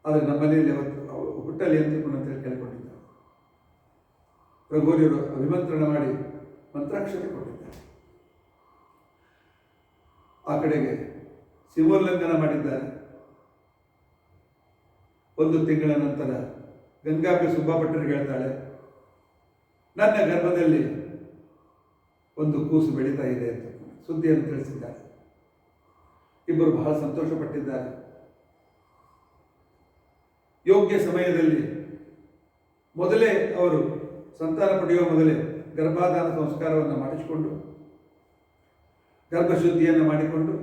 ಆದರೆ ನಮ್ಮ ಮನೆಯಲ್ಲಿ ಹುಟ್ಟಲಿ ಅಂತ ಕೇಳಿಕೊಂಡಿದ್ದ. ರಘುವರಿಯರು ಅಭಿಮಂತ್ರಣ ಮಾಡಿ ಮಂತ್ರಾಕ್ಷತೆ ಕೊಟ್ಟಿದ್ದಾರೆ. ಆ ಕಡೆಗೆ ಸಿಂಹೋಲ್ಲಂಘನ ಮಾಡಿದ್ದಾರೆ. 1 ತಿಂಗಳ ನಂತರ ಗಂಗಾಂಬೆ ಸುಬ್ಬಾಭಟ್ಟರಿಗೆ ಹೇಳ್ತಾಳೆ, ನನ್ನ ಗರ್ಭದಲ್ಲಿ ಒಂದು ಕೂಸು ಬೆಳೀತಾ ಇದೆ ಅಂತ ಸುದ್ದಿಯನ್ನು ತಿಳಿಸಿದ್ದಾರೆ. ಇಬ್ಬರು ಬಹಳ ಸಂತೋಷಪಟ್ಟಿದ್ದಾರೆ. ಯೋಗ್ಯ ಸಮಯದಲ್ಲಿ ಮೊದಲೇ ಅವರು ಸಂತಾನ ಪಡೆಯುವ ಮೊದಲೇ ಗರ್ಭಾಧಾನ ಸಂಸ್ಕಾರವನ್ನು ಮಾಡಿಸಿಕೊಂಡು, ಗರ್ಭಶುದ್ಧಿಯನ್ನು ಮಾಡಿಕೊಂಡು,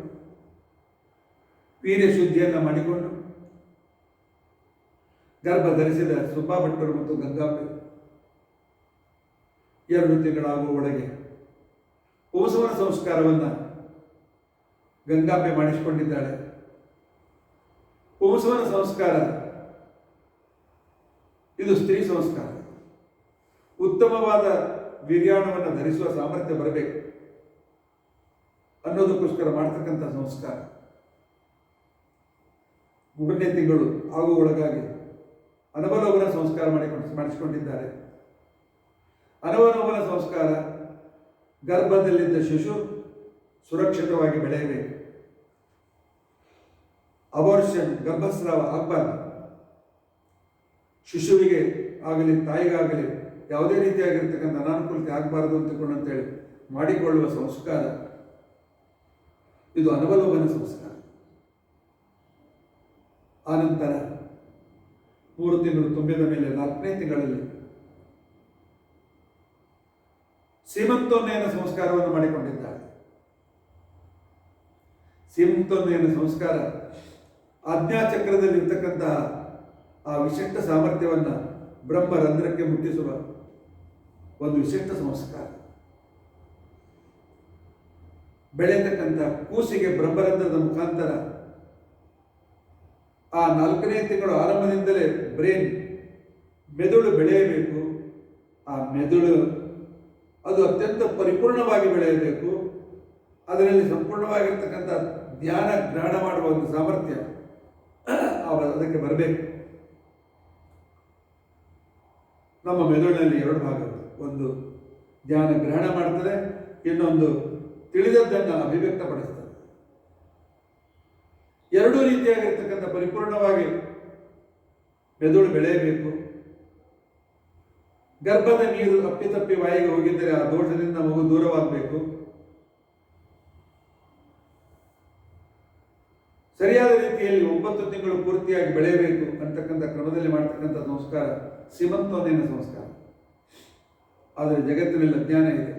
ವೀರ್ಯ ಶುದ್ಧಿಯನ್ನು ಮಾಡಿಕೊಂಡು, ಗರ್ಭ ಧರಿಸಿದ ಸುಬ್ಬಾಭಟ್ಟರು ಮತ್ತು ಗಂಗಾಂಬೆ 2 ತಿಂಗಳಾಗುವ ಒಳಗೆ ಉಪಸವನ ಸಂಸ್ಕಾರವನ್ನು ಗಂಗಾಂಬೆ ಮಾಡಿಸಿಕೊಂಡಿದ್ದಾಳೆ. ಉಪಸವನ ಸಂಸ್ಕಾರ ಇದು ಸ್ತ್ರೀ ಸಂಸ್ಕಾರ. ಉತ್ತಮವಾದ ವೀರ್ಯಾಣವನ್ನು ಧರಿಸುವ ಸಾಮರ್ಥ್ಯ ಬರಬೇಕು ಅನ್ನೋದಕ್ಕೋಸ್ಕರ ಮಾಡ್ತಕ್ಕಂಥ ಸಂಸ್ಕಾರ. 3ನೇ ತಿಂಗಳು ಆಗುವ ಒಳಗಾಗಿ ಅನವಲೋಬನ ಸಂಸ್ಕಾರ ಮಾಡಿಸಿಕೊಂಡಿದ್ದಾರೆ. ಅನವಲೋಬನ ಸಂಸ್ಕಾರ ಗರ್ಭದಲ್ಲಿದ್ದ ಶಿಶು ಸುರಕ್ಷಿತವಾಗಿ ಬೆಳೆಯಬೇಕು. ಅಬೋರ್ಷನ್, ಗರ್ಭಸ್ರಾವ ಆಗಬಾರ್ದು. ಶಿಶುವಿಗೆ ಆಗಲಿ ತಾಯಿಗಾಗಲಿ ಯಾವುದೇ ರೀತಿಯಾಗಿರ್ತಕ್ಕಂಥ ಅನಾನುಕೂಲತೆ ಆಗಬಾರ್ದು ಅಂತೇಳಿ ಮಾಡಿಕೊಳ್ಳುವ ಸಂಸ್ಕಾರ ಇದು ಅನವಲೋಬನ ಸಂಸ್ಕಾರ. ಆನಂತರ 3 ತಿಂಗಳು ತುಂಬಿದ ಮೇಲೆ 4ನೇ ತಿಂಗಳಲ್ಲಿ ಸೀಮಂತೋನ್ನಯನ ಸಂಸ್ಕಾರವನ್ನು ಮಾಡಿಕೊಂಡಿದ್ದಾಳೆ. ಸೀಮಂತೋನ್ನಯನ ಸಂಸ್ಕಾರ ಆಜ್ಞಾಚಕ್ರದಲ್ಲಿರ್ತಕ್ಕಂತಹ ಆ ವಿಶಿಷ್ಟ ಸಾಮರ್ಥ್ಯವನ್ನು ಬ್ರಹ್ಮರಂಧ್ರಕ್ಕೆ ಮುಟ್ಟಿಸುವ ಒಂದು ವಿಶಿಷ್ಟ ಸಂಸ್ಕಾರ. ಬೆಳೆಯತಕ್ಕಂಥ ಕೂಸಿಗೆ ಬ್ರಹ್ಮರಂಧ್ರದ ಮುಖಾಂತರ ಆ 4ನೇ ತಿಂಗಳು ಆರಂಭದಿಂದಲೇ ಮೆದುಳು ಬೆಳೆಯಬೇಕು. ಆ ಮೆದುಳು ಅದು ಅತ್ಯಂತ ಪರಿಪೂರ್ಣವಾಗಿ ಬೆಳೆಯಬೇಕು. ಅದರಲ್ಲಿ ಸಂಪೂರ್ಣವಾಗಿರ್ತಕ್ಕಂಥ ಧ್ಯಾನ ಗ್ರಹಣ ಮಾಡುವ ಒಂದು ಸಾಮರ್ಥ್ಯ ಅದಕ್ಕೆ ಬರಬೇಕು. ನಮ್ಮ ಮೆದುಳಿನಲ್ಲಿ 2 ಭಾಗಗಳು, ಒಂದು ಧ್ಯಾನ ಗ್ರಹಣ ಮಾಡ್ತದೆ, ಇನ್ನೊಂದು ತಿಳಿದದ್ದನ್ನು ಅಭಿವ್ಯಕ್ತಪಡಿಸ್ತದೆ. 2 ರೀತಿಯಾಗಿರ್ತಕ್ಕಂಥ ಪರಿಪೂರ್ಣವಾಗಿ ಮೆದುಳು ಬೆಳೆಯಬೇಕು. ಗರ್ಭದ ನೀರು ಅಪ್ಪಿತಪ್ಪಿ ಬಾಯಿಗೆ ಹೋಗಿದ್ದರೆ ಆ ದೋಷದಿಂದ ಮಗು ದೂರವಾಗಬೇಕು. ಸರಿಯಾದ ರೀತಿಯಲ್ಲಿ 9 ತಿಂಗಳು ಪೂರ್ತಿಯಾಗಿ ಬೆಳೆಯಬೇಕು ಅಂತಕ್ಕಂಥ ಕ್ರಮದಲ್ಲಿ ಮಾಡ್ತಕ್ಕಂಥ ಸಂಸ್ಕಾರ ಸೀಮಂತೋನ್ನೇನ ಸಂಸ್ಕಾರ. ಆದರೆ ಜಗತ್ತಿನಲ್ಲಿ ಅಜ್ಞಾನ ಇದೆ,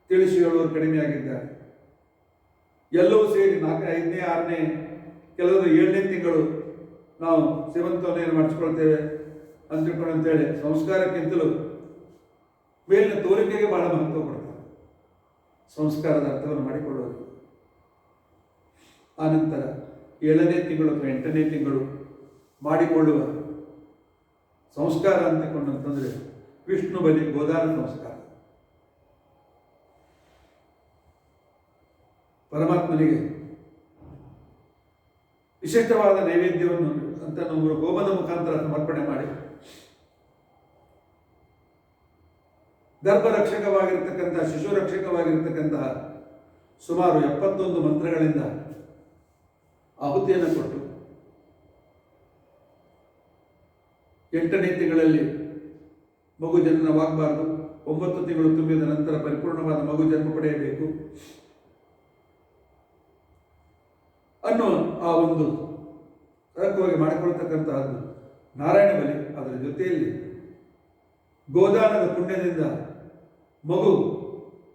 ತಿಳಿಸಿ ಹೇಳುವವರು ಕಡಿಮೆ ಆಗಿದ್ದಾರೆ. ಎಲ್ಲವೂ ಸೇರಿ 4ನೇ 5ನೇ 6ನೇ ಕೆಲವರು 7ನೇ ತಿಂಗಳು ನಾವು ಸೀಮಂತೋನ್ನೇನ ಮಾಡಿಸ್ಕೊಳ್ತೇವೆ ಅಂತೇಳಿ ಸಂಸ್ಕಾರಕ್ಕಿಂತಲೂ ಮೇಲಿನ ತೋರಿಕೆಗೆ ಬಹಳ ಮಹತ್ವ ಕೊಡ್ತಾರೆ. ಸಂಸ್ಕಾರದ ಅರ್ಥವನ್ನು ಮಾಡಿಕೊಳ್ಳೋದು. ಆನಂತರ 7ನೇ ತಿಂಗಳು ಅಥವಾ 8ನೇ ತಿಂಗಳು ಮಾಡಿಕೊಳ್ಳುವ ಸಂಸ್ಕಾರ ಅಂತಕೊಂಡಂತಂದರೆ ವಿಷ್ಣು ಬಲಿ ಗೋದಾನ ಸಂಸ್ಕಾರ. ಪರಮಾತ್ಮನಿಗೆ ವಿಶಿಷ್ಟವಾದ ನೈವೇದ್ಯವನ್ನು ಅಂತ ನಾವು ಹೋಮದ ಮುಖಾಂತರ ಸಮರ್ಪಣೆ ಮಾಡಿ ಗರ್ಭರಕ್ಷಕವಾಗಿರ್ತಕ್ಕಂಥ ಶಿಶು ರಕ್ಷಕವಾಗಿರ್ತಕ್ಕಂತಹ ಸುಮಾರು 71 ಮಂತ್ರಗಳಿಂದ ಆಹುತಿಯನ್ನು ಕೊಟ್ಟು 8ನೇ ತಿಂಗಳಲ್ಲಿ ಮಗು ಜನನವಾಗಬಾರದು. 9 ತಿಂಗಳು ತುಂಬಿದ ನಂತರ ಪರಿಪೂರ್ಣವಾದ ಮಗು ಜನ್ಮ ಪಡೆಯಬೇಕು ಅನ್ನೋ ಆ ಒಂದು ಸರಕವಾಗಿ ಮಾಡಿಕೊಳ್ತಕ್ಕಂತಹದ್ದು ನಾರಾಯಣ ಬಲಿ. ಅದರ ಜೊತೆಯಲ್ಲಿ ಗೋದಾನದ ಪುಣ್ಯದಿಂದ ಮಗು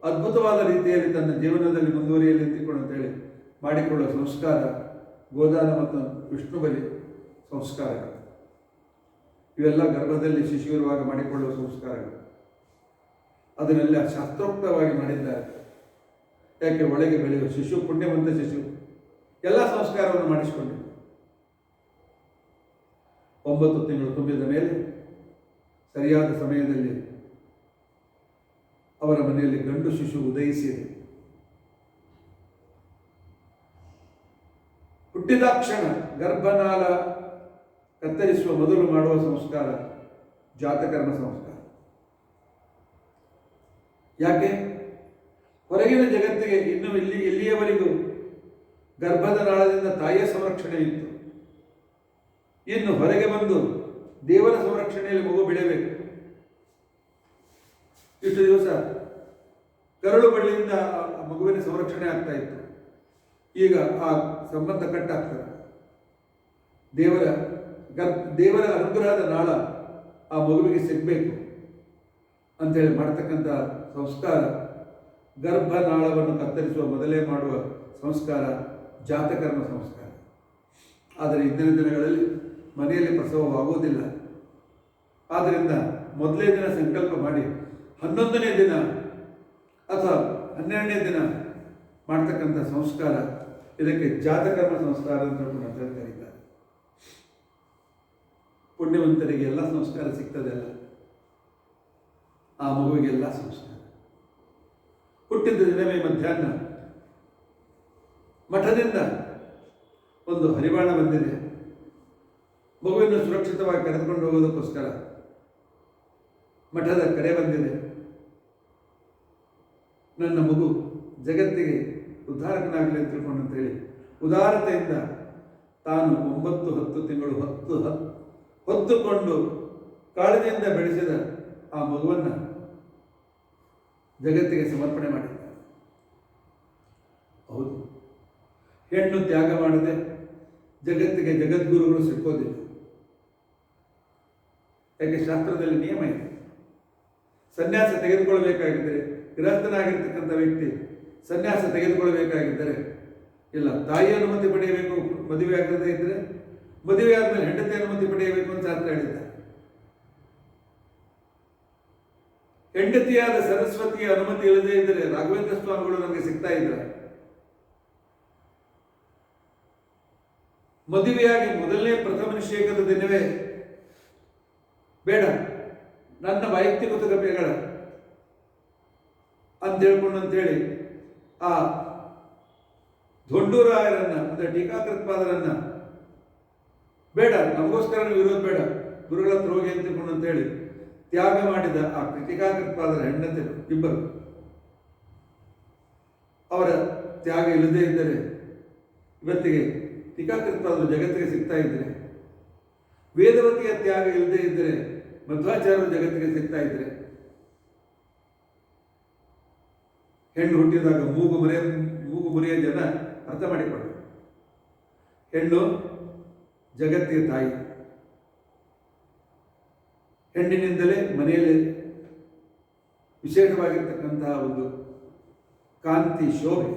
ಅದ್ಭುತವಾದ ರೀತಿಯಲ್ಲಿ ತನ್ನ ಜೀವನದಲ್ಲಿ ಮುಂದುವರಿಯಲಿ ಅಂತೇಳಿ ಮಾಡಿಕೊಳ್ಳುವ ಸಂಸ್ಕಾರ ಗೋದಾನ ಮತ್ತು ವಿಷ್ಣು ಬಲಿ ಸಂಸ್ಕಾರಗಳು. ಇವೆಲ್ಲ ಗರ್ಭದಲ್ಲಿ ಶಿಶು ಇರುವಾಗ ಮಾಡಿಕೊಳ್ಳುವ ಸಂಸ್ಕಾರಗಳು. ಅದನ್ನೆಲ್ಲ ಶಾಸ್ತ್ರೋಕ್ತವಾಗಿ ಮಾಡಿದ್ದಾರೆ. ಯಾಕೆ? ಒಳಗೆ ಬೆಳೆಯುವ ಶಿಶು, ಪುಣ್ಯವಂತ ಶಿಶು, ಎಲ್ಲ ಸಂಸ್ಕಾರವನ್ನು ಮಾಡಿಸಿಕೊಂಡು 9 ತಿಂಗಳು ತುಂಬಿದ ಮೇಲೆ ಸರಿಯಾದ ಸಮಯದಲ್ಲಿ ಅವರ ಮನೆಯಲ್ಲಿ ಗಂಡು ಶಿಶು ಉದಯಿಸಿದೆ. ಹುಟ್ಟಿದಾಕ್ಷಣ ಗರ್ಭನಾಳ ಕತ್ತರಿಸುವ ಮೊದಲು ಮಾಡುವ ಸಂಸ್ಕಾರ ಜಾತಕರ್ಮ ಸಂಸ್ಕಾರ. ಯಾಕೆ? ಹೊರಗಿನ ಜಗತ್ತಿಗೆ ಇನ್ನು ಇಲ್ಲಿಯವರೆಗೂ ಗರ್ಭದ ನಾಳದಿಂದ ತಾಯಿಯ ಸಂರಕ್ಷಣೆ ಇತ್ತು. ಇನ್ನು ಹೊರಗೆ ಬಂದು ದೇವರ ಸಂರಕ್ಷಣೆಯಲ್ಲಿ ಮಗು ಬೆಳೆಯಬೇಕು. ಇಷ್ಟು ದಿವಸ ಕರಳು ಬಳ್ಳಿಯಿಂದ ಮಗುವಿನ ಸಂರಕ್ಷಣೆ ಆಗ್ತಾ ಇತ್ತು. ಈಗ ಆ ಸಂಬಂಧ ಕಟ್ಟಾಗ್ತದೆ. ದೇವರ ಅನುಗ್ರಹದ ನಾಳ ಆ ಮಗುವಿಗೆ ಸಿಗಬೇಕು ಅಂತೇಳಿ ಮಾಡ್ತಕ್ಕಂಥ ಸಂಸ್ಕಾರ ಗರ್ಭನಾಳವನ್ನು ಕತ್ತರಿಸುವ ಮೊದಲೇ ಮಾಡುವ ಸಂಸ್ಕಾರ ಜಾತಕರ್ಮ ಸಂಸ್ಕಾರ. ಆದರೆ ಇಂದಿನ ದಿನಗಳಲ್ಲಿ ಮನೆಯಲ್ಲಿ ಪ್ರಸವವಾಗುವುದಿಲ್ಲ. ಆದ್ದರಿಂದ ಮೊದಲೇ ದಿನ ಸಂಕಲ್ಪ ಮಾಡಿ 11ನೇ ದಿನ ಅಥವಾ 12ನೇ ದಿನ ಮಾಡ್ತಕ್ಕಂಥ ಸಂಸ್ಕಾರ, ಇದಕ್ಕೆ ಜಾತಕರ್ಮ ಸಂಸ್ಕಾರ ಅಂತ ಕರೀತಾರೆ. ಪುಣ್ಯವಂತರಿಗೆ ಎಲ್ಲ ಸಂಸ್ಕಾರ ಸಿಗ್ತದೆಲ್ಲ, ಆ ಮಗುವಿಗೆಲ್ಲ ಸಂಸ್ಕಾರ. ಹುಟ್ಟಿದ ದಿನವೇ ಮಧ್ಯಾಹ್ನ ಮಠದಿಂದ ಒಂದು ಹರಿವಾಣ ಬಂದಿದೆ. ಮಗುವಿನ ಸುರಕ್ಷಿತವಾಗಿ ಕರೆದುಕೊಂಡು ಹೋಗೋದಕ್ಕೋಸ್ಕರ ಮಠದ ಕರೆ ಬಂದಿದೆ. ನನ್ನ ಮಗು ಜಗತ್ತಿಗೆ ಉದ್ಧಾರಕನಾಗಲಿ ಅಂತ ತಿಳ್ಕೊಂಡು ಅಂತೇಳಿ ಉದಾರತೆಯಿಂದ ತಾನು 9-10 ತಿಂಗಳು ಹೊತ್ತುಕೊಂಡು ಕಾಳಜಿಯಿಂದ ಬೆಳೆಸಿದ ಆ ಮಗುವನ್ನು ಜಗತ್ತಿಗೆ ಸಮರ್ಪಣೆ ಮಾಡಿದ್ದಾರೆ. ಹೌದು, ಹೆಣ್ಣು ತ್ಯಾಗ ಮಾಡದೆ ಜಗತ್ತಿಗೆ ಜಗದ್ಗುರುಗಳು ಸಿಕ್ಕೋದಿಲ್ಲ. ಯಾಕೆ? ಶಾಸ್ತ್ರದಲ್ಲಿ ನಿಯಮ ಇದೆ. ಸನ್ಯಾಸ ತೆಗೆದುಕೊಳ್ಬೇಕಾಗಿದ್ದರೆ, ಗೃಹಸ್ಥನಾಗಿರ್ತಕ್ಕಂಥ ವ್ಯಕ್ತಿ ಸನ್ಯಾಸ ತೆಗೆದುಕೊಳ್ಬೇಕಾಗಿದ್ದರೆ ಇಲ್ಲ, ತಾಯಿ ಅನುಮತಿ ಪಡೆಯಬೇಕು. ಮದುವೆ ಆಗದೇ ಇದ್ದರೆ ಮದುವೆ ಆದಮೇಲೆ ಹೆಂಡತಿ ಅನುಮತಿ ಪಡೆಯಬೇಕು ಅಂತ ಶಾಸ್ತ್ರ ಹೇಳಿದ್ದಾರೆ. ಹೆಂಡತಿಯಾದ ಸರಸ್ವತಿಯ ಅನುಮತಿ ಇಲ್ಲದೇ ಇದ್ದರೆ ರಾಘವೇಂದ್ರ ಸ್ವಾಮಿಗಳು ನಮಗೆ ಸಿಗ್ತಾ ಇದ್ರ. ಮದುವೆಯಾಗಿ ಮೊದಲನೇ ಪ್ರಥಮ ನಿಷೇಕದ ದಿನವೇ ಬೇಡ, ನನ್ನ ವೈಯಕ್ತಿಕ ಬೇಡ ಅಂತ ಹೇಳ್ಕೊಂಡಂತೇಳಿ ಆ ದೊಡ್ಡೂರಾಯರನ್ನ ಅಂದ್ರೆ ಟೀಕಾಕೃತ್ಪಾದರನ್ನ ಬೇಡ, ನಮಗೋಸ್ಕರ ವಿರೋಧ ಬೇಡ, ಗುರುಗಳ ಹತ್ರ ಹೋಗಿ ಅಂತ ತಿಳ್ಕೊಂಡು ಅಂತೇಳಿ ತ್ಯಾಗ ಮಾಡಿದ ಆ ಟೀಕಾಕೃತ್ಪಾದರ ಹೆಂಡತಿ ಇಬ್ಬರು. ಅವರ ತ್ಯಾಗ ಇಲ್ಲದೇ ಇದ್ದರೆ ಇವತ್ತಿಗೆ ಟೀಕಾಕೃತ್ಪಾದರು ಜಗತ್ತಿಗೆ ಸಿಗ್ತಾ ಇದ್ದರೆ, ವೇದವತಿಯ ತ್ಯಾಗ ಇಲ್ಲದೇ ಇದ್ದರೆ ಮಧ್ವಾಚಾರ್ಯರು ಜಗತ್ತಿಗೆ ಸಿಗ್ತಾ ಇದ್ರೆ, ಹೆಣ್ಣು ಹುಟ್ಟಿದಾಗ ಮೂಗು ಮುರಿಯ ಜನ ಅರ್ಥ ಮಾಡಿಕೊಳ್ಳ. ಹೆಣ್ಣು ಜಗತ್ತಿಗೆ ತಾಯಿ. ಹೆಣ್ಣಿನಿಂದಲೇ ಮನೆಯಲ್ಲಿ ವಿಶೇಷವಾಗಿರ್ತಕ್ಕಂತಹ ಒಂದು ಕಾಂತಿ ಶೋಭೆ.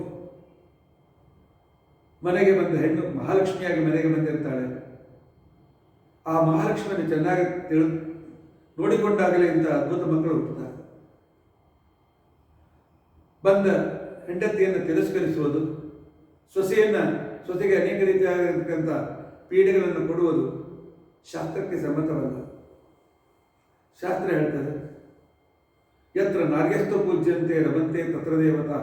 ಮನೆಗೆ ಬಂದ ಹೆಣ್ಣು ಮಹಾಲಕ್ಷ್ಮಿಯಾಗಿ ಮನೆಗೆ ಬಂದಿರ್ತಾಳೆ. ಆ ಮಹಾಲಕ್ಷ್ಮಿಯನ್ನು ಚೆನ್ನಾಗಿ ನೋಡಿಕೊಂಡಾಗಲೇ ಇಂಥ ಅದ್ಭುತ ಮಕ್ಕಳು ಹುಟ್ಟುತ್ತಾರೆ. ಬಂದ ಹೆಂಡತಿಯನ್ನು ತಿರಸ್ಕರಿಸುವುದು, ಸೊಸೆಗೆ ಅನೇಕ ರೀತಿಯಾಗಿರ್ತಕ್ಕಂಥ ಪೀಡೆಗಳನ್ನು ಕೊಡುವುದು ಶಾಸ್ತ್ರಕ್ಕೆ ಸಮ್ಮತವಲ್ಲ. ಶಾಸ್ತ್ರ ಹೇಳ್ತದೆ, ಯತ್ರ ನಾರ್ಯಸ್ತು ಪೂಜ್ಯಂತೆ ರಮಂತೆ ತತ್ರ ದೇವತಾ.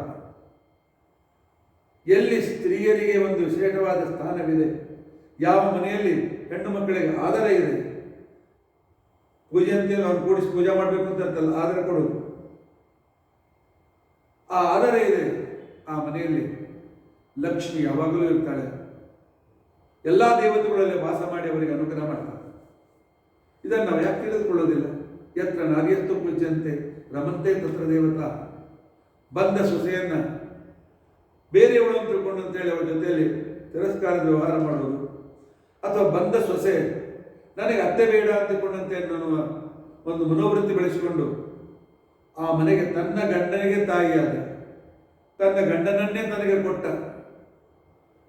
ಎಲ್ಲಿ ಸ್ತ್ರೀಯರಿಗೆ ಒಂದು ವಿಶೇಷವಾದ ಸ್ಥಾನವಿದೆ, ಯಾವ ಮನೆಯಲ್ಲಿ ಹೆಣ್ಣು ಮಕ್ಕಳಿಗೆ ಆದರ ಇದೆ, ಪೂಜೆಯಂತೆ ಅವ್ರು ಕೂಡಿಸಿ ಪೂಜೆ ಮಾಡಬೇಕು ಅಂತಲ್ಲ, ಆದರ ಕೊಡುವುದು. ಆ ಆದರ ಇದೆ, ಆ ಮನೆಯಲ್ಲಿ ಲಕ್ಷ್ಮಿ ಯಾವಾಗಲೂ ಇರ್ತಾಳೆ. ಎಲ್ಲ ದೇವತೆಗಳಲ್ಲಿ ವಾಸ ಮಾಡಿ ಅವರಿಗೆ ಅನುಗ್ರಹ ಮಾಡ್ತಾರೆ. ಇದನ್ನು ನಾವು ಯಾಕೆ ತಿಳಿದುಕೊಳ್ಳೋದಿಲ್ಲ? ಯತ್ರ ನಾರ್ಯಸ್ತು ಪೂಜ್ಯಂತೆ ರಮಂತೆ ತತ್ರ ದೇವತಾ. ಬಂದ ಸೊಸೆಯನ್ನ ಬೇರೆಯವಳು ಅಂತ ತಿಳ್ಕೊಂಡು ಅಂತೇಳಿ ಅವರ ಜೊತೆಯಲ್ಲಿ ತಿರಸ್ಕಾರದ ವ್ಯವಹಾರ ಮಾಡೋದು, ಅಥವಾ ಬಂದ ಸೊಸೆ ನನಗೆ ಅತ್ತೆ ಬೇಡ ಅಂತಕೊಂಡಂತೆ ಅನ್ನುವ ಒಂದು ಮನೋವೃತ್ತಿ ಬೆಳೆಸಿಕೊಂಡು ಆ ಮನೆಗೆ ತನ್ನ ಗಂಡನಿಗೆ ತಾಯಿಯಾದ, ತನ್ನ ಗಂಡನನ್ನೇ ತನಗೆ ಕೊಟ್ಟ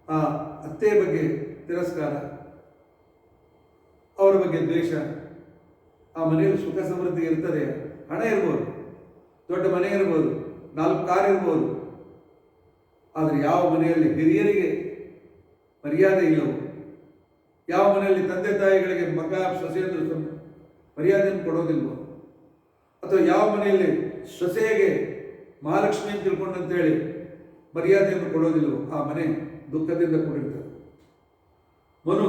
ಆ ಅತ್ತೆಯ ಬಗ್ಗೆ ತಿರಸ್ಕಾರ, ಅವರ ಬಗ್ಗೆ ದ್ವೇಷ. ಆ ಮನೆಯಲ್ಲಿ ಸುಖ ಸಮೃದ್ಧಿ ಇರ್ತದೆ. ಹಣ ಇರ್ಬೋದು, ದೊಡ್ಡ ಮನೆ ಇರ್ಬೋದು, 4 ಕಾರ್ ಇರ್ಬೋದು, ಆದರೆ ಯಾವ ಮನೆಯಲ್ಲಿ ಹಿರಿಯರಿಗೆ ಮರ್ಯಾದೆ ಇಲ್ಲವೋ, ಯಾವ ಮನೆಯಲ್ಲಿ ತಂದೆ ತಾಯಿಗಳಿಗೆ ಮಗ ಸೊಸೆಯನ್ನು ಮರ್ಯಾದೆಯನ್ನು ಕೊಡೋದಿಲ್ವೋ, ಅಥವಾ ಯಾವ ಮನೆಯಲ್ಲಿ ಸೊಸೆಗೆ ಮಹಾಲಕ್ಷ್ಮಿ ಅಂತ ತಿಳ್ಕೊಂಡಂತೇಳಿ ಮರ್ಯಾದೆಯನ್ನು ಕೊಡೋದಿಲ್ವೋ, ಆ ಮನೆ ದುಃಖದಿಂದ ಕೂಡಿರ್ತದೆ. ಮನು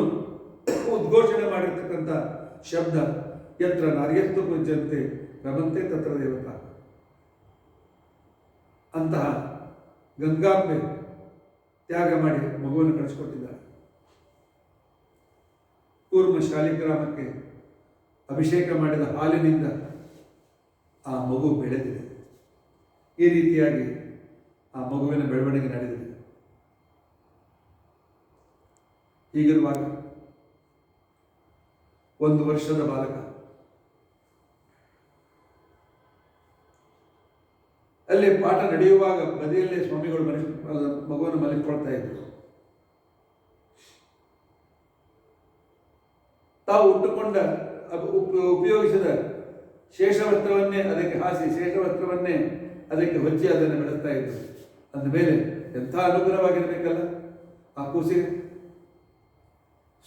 ಉದ್ಘೋಷಣೆ ಮಾಡಿರ್ತಕ್ಕಂಥ ಶಬ್ದ ಯತ್ರ ನಾರ್ಯಸ್ತು ಪೂಜ್ಯಂತೆ ರಮಂತೆ ತತ್ರ ದೇವತಾ. ಅಂತಹ ಗಂಗಾಂಬೆ ತ್ಯಾಗ ಮಾಡಿ ಮಗುವನ್ನು ಕಳಿಸಿಕೊಟ್ಟಿದ್ದಾರೆ. ಕೂರ್ಮ ಶಾಲಿಗ್ರಾಮಕ್ಕೆ ಅಭಿಷೇಕ ಮಾಡಿದ ಹಾಲಿನಿಂದ ಆ ಮಗು ಬೆಳೆದಿದೆ. ಈ ರೀತಿಯಾಗಿ ಆ ಮಗುವಿನ ಬೆಳವಣಿಗೆ ನಡೆದಿದೆ. ಹೀಗಿರುವಾಗ 1 ವರ್ಷದ ಬಾಲಕ ಅಲ್ಲಿ ಪಾಠ ನಡೆಯುವಾಗ ಬದಿಯಲ್ಲೇ ಸ್ವಾಮಿಗಳು ಮಗುವನ್ನು ಮಲಗಿಕೊಳ್ತಾ ಇದ್ರು. ತಾವು ಉಟ್ಟುಕೊಂಡ ಉಪಯೋಗಿಸಿದ ಶೇಷವಸ್ತ್ರವನ್ನೇ ಅದಕ್ಕೆ ಹಾಸಿ, ಶೇಷವಸ್ತ್ರವನ್ನೇ ಅದಕ್ಕೆ ಹೊಚ್ಚಿ ಅದನ್ನು ಬೆಳೆಸ್ತಾ ಇದ್ರು. ಅಂದ ಮೇಲೆ ಎಂಥ ಅನುಗ್ರಹವಾಗಿರಬೇಕಲ್ಲ ಆ ಕೂಸಿಗೆ.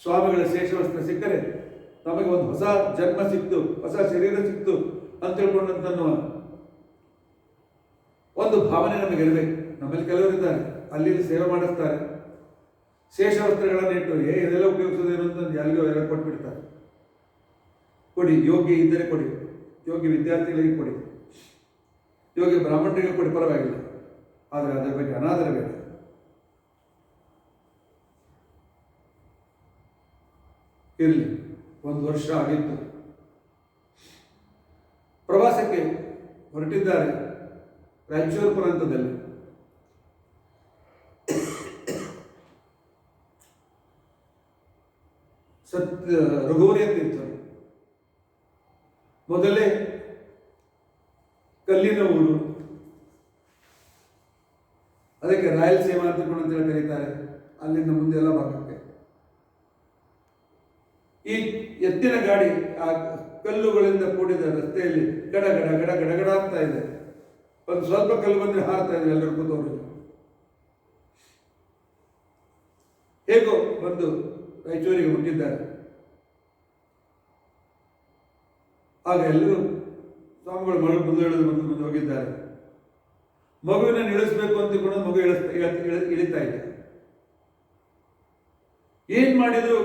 ಸ್ವಾಮಿಗಳ ಶೇಷವಸ್ತ್ರ ಸಿಕ್ಕರೆ ನಮಗೆ ಒಂದು ಹೊಸ ಜನ್ಮ ಸಿಕ್ತು, ಹೊಸ ಶರೀರ ಸಿಕ್ತು ಅಂತ ತಿಳ್ಕೊಂಡಂತನ್ನುವ ಒಂದು ಭಾವನೆ ನಮಗಿರಬೇಕು. ನಮ್ಮಲ್ಲಿ ಕೆಲವರಿದ್ದಾರೆ, ಅಲ್ಲಿ ಸೇವೆ ಮಾಡಿಸ್ತಾರೆ, ಶೇಷವಸ್ತ್ರಗಳನ್ನು ಇಟ್ಟು ಇದೆಲ್ಲ ಉಪಯೋಗಿಸೋದೇನು ಅಂತ ಯಾರಿಗೋ ಎಲ್ಲ ಕೊಟ್ಬಿಡ್ತಾರೆ. ಕೊಡಿ, ಯೋಗ್ಯ ಇದ್ದರೆ ಕೊಡಿ, ಯೋಗ್ಯ ವಿದ್ಯಾರ್ಥಿಗಳಿಗೆ ಕೊಡಿ, ಯೋಗ್ಯ ಬ್ರಾಹ್ಮಣರಿಗೆ ಕೊಡಿ, ಪರವಾಗಿಲ್ಲ. ಆದರೆ ಅದರ ಬಗ್ಗೆ ಅನಾದರ ಬೇಡ. ಇರಲಿ, 1 ವರ್ಷ ಆಗಿತ್ತು. ಪ್ರವಾಸಕ್ಕೆ ಹೊರಟಿದ್ದಾರೆ ರಾಯಚೂರು ಪ್ರಾಂತದಲ್ಲಿ. ರಘುವರಿಯ ತೀರ್ಥರು ಮೊದಲೇ ಕಲ್ಲಿನ ಊರು, ಅದಕ್ಕೆ ರಾಯಲಸೀಮಾ ಅಂತ ಕರೀತಾರೆ. ಅಲ್ಲಿಂದ ಮುಂದೆಲ್ಲ ಭಾಗಕ್ಕೆ ಈ ಎತ್ತಿನ ಗಾಡಿ ಆ ಕಲ್ಲುಗಳಿಂದ ಕೂಡಿದ ರಸ್ತೆಯಲ್ಲಿ ಗಡ ಗಡ ಗಡ ಗಡ ಗಡ ಆಗ್ತಾ ಇದೆ. ಒಂದು ಸ್ವಲ್ಪ ಕಲ್ಲು ಬಂದರೆ ಹಾರ್ತಾ ಇದೆ ಎಲ್ಲರೂ ಕೂತವರು. ಹೇಗೋ ಬಂದು ರಾಯಚೂರಿಗೆ ಹುಟ್ಟಿದ್ದಾರೆ. ಆಗ ಎಲ್ಲರೂ ಸ್ವಾಮಿಗಳು ಮಗಳು ಮುಂದೆ ಮುಂದೆ ಹೋಗಿದ್ದಾರೆ. ಮಗುವಿನ ಇಳಿಸ್ಬೇಕು ಅಂತ ಕೂಡ ಮಗು ಇಳಿತಾ ಇದೆ. ಏನ್ ಮಾಡಿದ್ರು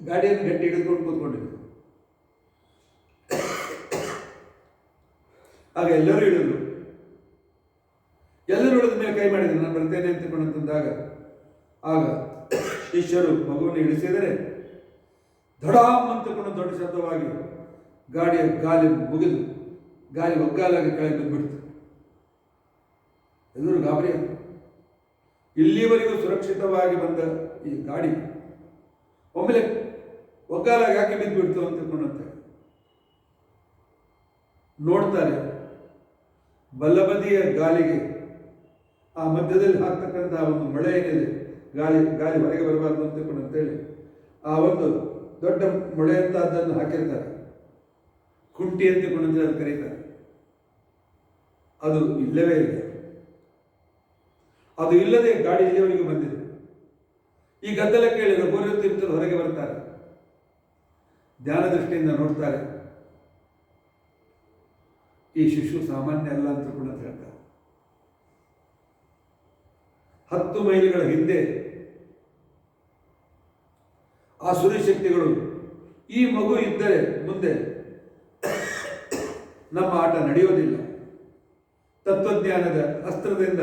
ಗಾಡಿಯನ್ನು ಗಟ್ಟಿ ಹಿಡಿದುಕೊಂಡು ಕೂತ್ಕೊಂಡಿದ್ರು. ಆಗ ಎಲ್ಲರೂ ಇಳಿದ್ರು. ಎಲ್ಲರೂ ಇಳಿದ ಮೇಲೆ ಕೈ ಮಾಡಿದ್ರು, ನಾನು ಬರ್ತೇನೆ ಅಂತಂದಾಗ ಆಗ ಶಿಷ್ಯರು ಮಗುವನ್ನು ಇಳಿಸಿದರೆ ಧಡಾಮ್ ಅಂತಕೊಂಡು ದೊಡ್ಡ ಶಬ್ದವಾಗಿ ಗಾಡಿಯ ಗಾಲಿ ಮುಗಿದು ಗಾಲಿ ಒಗ್ಗಾಲಾಗಿ ಕೆಳಗೆ ಬಿಡ್ತು. ಎಲ್ಲರೂ ಗಾಬರಿ. ಇಲ್ಲಿವರೆಗೂ ಸುರಕ್ಷಿತವಾಗಿ ಬಂದ ಈ ಗಾಡಿ ಒಮ್ಮೆಲೆ ಒಗ್ಗಾಲಾಗಿ ಯಾಕೆ ಬಿದ್ದುಬಿಡ್ತು ಅಂತ ತಿಳ್ಕೊಂಡಂತೆ ನೋಡ್ತಾರೆ. ಬಲ್ಲಬದಿಯ ಗಾಲಿಗೆ ಆ ಮಧ್ಯದಲ್ಲಿ ಹಾಕ್ತಕ್ಕಂತಹ ಒಂದು ಮಳೆ ಏನಿದೆ, ಗಾಳಿ ಹೊರಗೆ ಬರಬಾರ್ದು ಅಂತೇಳಿ ಆ ಒಂದು ದೊಡ್ಡ ಮೊಳೆ ಅಂತ ಅದನ್ನು ಹಾಕಿರ್ತಾರೆ, ಕುಂಟಿ ಅಂತೇಳಿ ಅದು ಕರೀತಾರೆ. ಅದು ಇಲ್ಲವೇ ಇಲ್ಲ. ಅದು ಇಲ್ಲದೆ ಗಾಡಿ ಇಲ್ಲಿಯವರೆಗೂ ಬಂದಿದೆ. ಈ ಗದ್ದಲ ಕೇಳಿ ರಘುವರ ತೀರ್ಥರು ಹೊರಗೆ ಬರ್ತಾರೆ. ಧ್ಯಾನ ದೃಷ್ಟಿಯಿಂದ ನೋಡ್ತಾರೆ. ಈ ಶಿಶು ಸಾಮಾನ್ಯ ಅಲ್ಲ ಅಂತ ಕೂಡ ಹೇಳ್ತಾರೆ. 10 ಮೈಲಿಗಳ ಹಿಂದೆ ಆ ಶಕ್ತಿಗಳು ಈ ಮಗು ಇದ್ದರೆ ಮುಂದೆ ನಮ್ಮ ಆಟ ನಡೆಯೋದಿಲ್ಲ, ತತ್ವಜ್ಞಾನದ ಅಸ್ತ್ರದಿಂದ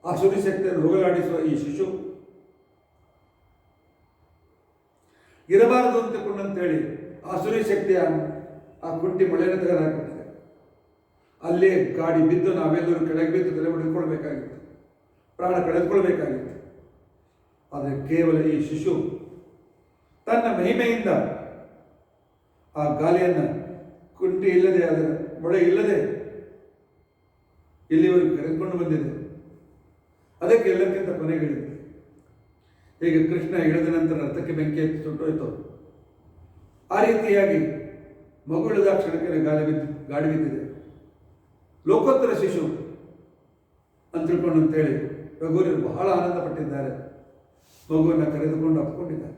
ಆ ಶಕ್ತಿಯನ್ನು ಹೋಗಲಾಡಿಸುವ ಈ ಶಿಶು ಇರಬಾರದು ಅಂತಕೊಂಡಂತೇಳಿ ಆ ಶಕ್ತಿಯ ಆ ಕುಂಟಿ ಮೊಳೆನ ತೆಗೆದುಹಾಕಿದ್ದಾರೆ. ಅಲ್ಲೇ ಗಾಡಿ ಬಿದ್ದು ನಾವೆಲ್ಲರೂ ಕೆಳಗೆ ಬಿದ್ದು ತಲೆ ಹೊಡೆದುಕೊಳ್ಬೇಕಾಗಿತ್ತು, ಪ್ರಾಣ ಕಳೆದುಕೊಳ್ಬೇಕಾಗಿತ್ತು. ಆದರೆ ಕೇವಲ ಈ ಶಿಶು ತನ್ನ ಮಹಿಮೆಯಿಂದ ಆ ಗಾಲಿಯನ್ನು ಕುಂಟಿ ಇಲ್ಲದೆ, ಅದರ ಮೊಳೆ ಇಲ್ಲದೆ ಇಲ್ಲಿವರೆಗೂ ಕರೆದುಕೊಂಡು ಬಂದಿದೆ. ಅದಕ್ಕೆ ಎಲ್ಲಕ್ಕಿಂತ ಕೊನೆಗಿಳಿದೆ. ಹೀಗೆ ಕೃಷ್ಣ ಇಳಿದ ನಂತರ ರಥಕ್ಕೆ ಬೆಂಕಿ ಎತ್ತಿ ಸುಟ್ಟೋಯ್ತು. ಆ ರೀತಿಯಾಗಿ ಮಗು ಇಳಿದ ಕ್ಷಣಕ್ಕೆ ಗಾಡಿ ಬಿದ್ದಿದೆ. ಲೋಕೋತ್ತರ ಶಿಶು ಅಂತ ತಿಳ್ಕೊಂಡು ಅಂತೇಳಿ ರಘುವರು ಬಹಳ ಆನಂದ ಪಟ್ಟಿದ್ದಾರೆ. ಮಗುವನ್ನು ಕರೆದುಕೊಂಡು ಅಪ್ಪಿಕೊಂಡಿದ್ದಾರೆ.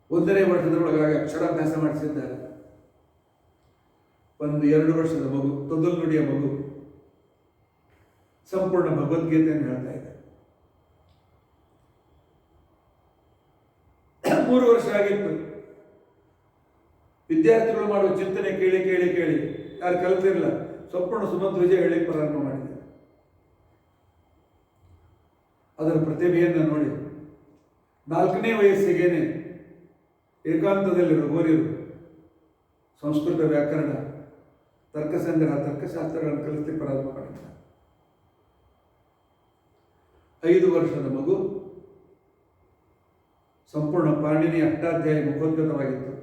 1ನೇ ವರ್ಷದೊಳಗಾಗಿ ಅಕ್ಷರಾಭ್ಯಾಸ ಮಾಡಿಸಿದ್ದಾರೆ. 1-2 ವರ್ಷದ ಮಗು, ತೊದಲು ನುಡಿಯ ಮಗು ಸಂಪೂರ್ಣ ಭಗವದ್ಗೀತೆಯನ್ನು ಹೇಳ್ತಾ ಇದೆ. 3 ವರ್ಷ ಆಗಿತ್ತು. ವಿದ್ಯಾರ್ಥಿಗಳು ಮಾಡುವ ಚಿಂತನೆ ಕೇಳಿ ಕೇಳಿ ಕೇಳಿ ಯಾರು ಕಲಿತಿರಲಿಲ್ಲ, ಸಂಪೂರ್ಣ ಸುಮಧ್ವಜ ಹೇಳಿ ಪ್ರಾರಂಭ ಮಾಡಿದೆ. ಅದರ ಪ್ರತಿಭೆಯನ್ನು ನೋಡಿ 4ನೇ ವಯಸ್ಸಿಗೇನೆ ಏಕಾಂತದಲ್ಲಿ ರಘುವರಿಯರು ಸಂಸ್ಕೃತ ವ್ಯಾಕರಣ, ತರ್ಕಸಂಗ್ರಹ, ತರ್ಕಶಾಸ್ತ್ರಗಳನ್ನು ಕಲಿಸಿ ಪ್ರಾರಂಭ ಮಾಡಿದ್ದಾರೆ. 5 ವರ್ಷದ ಮಗು ಸಂಪೂರ್ಣ ಪಾಣಿನಿ ಅಷ್ಟಾಧ್ಯಾಯ ಮುಖೋದ್ಗತವಾಗಿತ್ತು.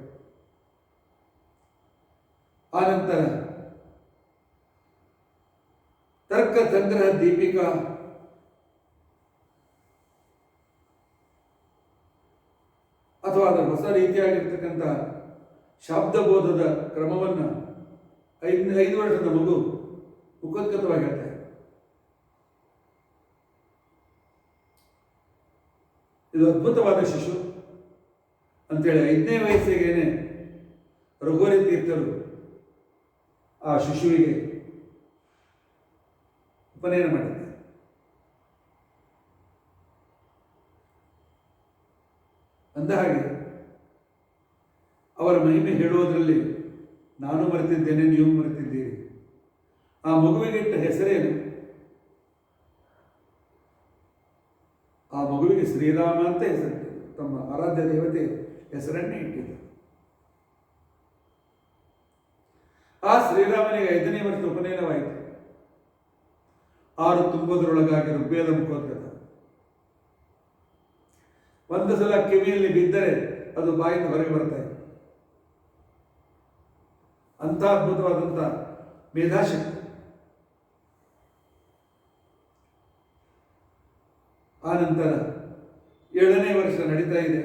ಆನಂತರ ತರ್ಕ ಸಂಗ್ರಹ ದೀಪಿಕಾ, ಅಥವಾ ಅದರ ಹೊಸ ರೀತಿಯಾಗಿರ್ತಕ್ಕಂಥ ಶಾಬ್ದಬೋಧದ ಕ್ರಮವನ್ನು 5 ವರ್ಷದ ಮಗು ಮುಖೋದ್ಗತವಾಗಿ ಹೇಳ್ತಾರೆ. ಇದು ಅದ್ಭುತವಾದ ಶಿಶು ಅಂತೇಳಿ 5ನೇ ವಯಸ್ಸಿಗೇನೆ ರಘುವರಿ ತೀರ್ಥರು ಆ ಶಿಶುವಿಗೆ ಉಪನಯನ ಮಾಡಿದ್ದಾರೆ. ಅಂದ ಹಾಗೆ ಅವರ ಮಹಿಮೆ ಹೇಳುವುದರಲ್ಲಿ ನಾನು ಮರೆತಿದ್ದೇನೆ, ನೀವು ಮರೆತಿದ್ದೀರಿ. ಆ ಮಗುವಿಗಿಟ್ಟ ಹೆಸರೇನು? ಆ ಮಗುವಿಗೆ ಶ್ರೀರಾಮ ಅಂತ ಹೆಸರಿಟ್ಟಿದ್ರು. ತಮ್ಮ ಆರಾಧ್ಯ ದೇವತೆ ಹೆಸರನ್ನೇ ಇಟ್ಟಿದ್ದರು. ಆ ಶ್ರೀರಾಮನಿಗೆ 5ನೇ ವರ್ಷದ ಉಪನಯನವಾಯಿತು. 6 ತುಂಬುವುದರೊಳಗಾಗಿ ಋಗ್ವೇದ ಮುಖೋದ್ಗತ. ಒಂದು ಸಲ ಕಿವಿಯಲ್ಲಿ ಬಿದ್ದರೆ ಅದು ಬಾಯಿಂದ ಹೊರಗೆ ಬರ್ತಾ ಇದೆ. ಅಂಥ ಅದ್ಭುತವಾದಂಥ ಮೇಧಾಶಕ್ತಿ. ಆ ನಂತರ 7ನೇ ವರ್ಷ ನಡೀತಾ ಇದೆ.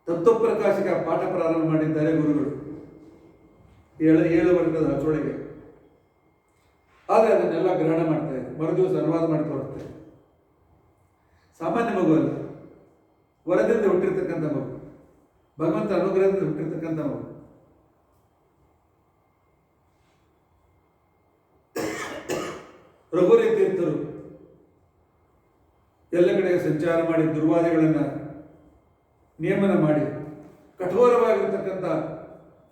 ತತ್ವಪ್ರಕಾಶಕ ಪಾಠ ಪ್ರಾರಂಭ ಮಾಡಿದ್ದಾರೆ ಗುರುಗಳು 7 ವರ್ಷದ ಹಸುಳೆಗೆ. ಆದರೆ ಅದನ್ನೆಲ್ಲ ಗ್ರಹಣ ಮಾಡ್ತಾ ಇದೆ. ಮರುದಿವಸ ಅನುವಾದ ಮಾಡಿ ತೋರಿಸ್ತಾ ಇದೆ. ಸಾಮಾನ್ಯ ಮಗು ಅಲ್ಲ, ವರದಿಂದ ಹುಟ್ಟಿರ್ತಕ್ಕಂಥ ಮಗು, ಭಗವಂತ ಅನುಗ್ರಹದಿಂದ ಹುಟ್ಟಿರ್ತಕ್ಕಂಥ ಮಗು. ರಘುವರಿ ತೀರ್ಥರು ಎಲ್ಲ ಕಡೆಗೆ ಸಂಚಾರ ಮಾಡಿ ದುರ್ವಾದಿಗಳನ್ನು ನಿಯಮನ ಮಾಡಿ ಕಠೋರವಾಗಿರ್ತಕ್ಕಂಥ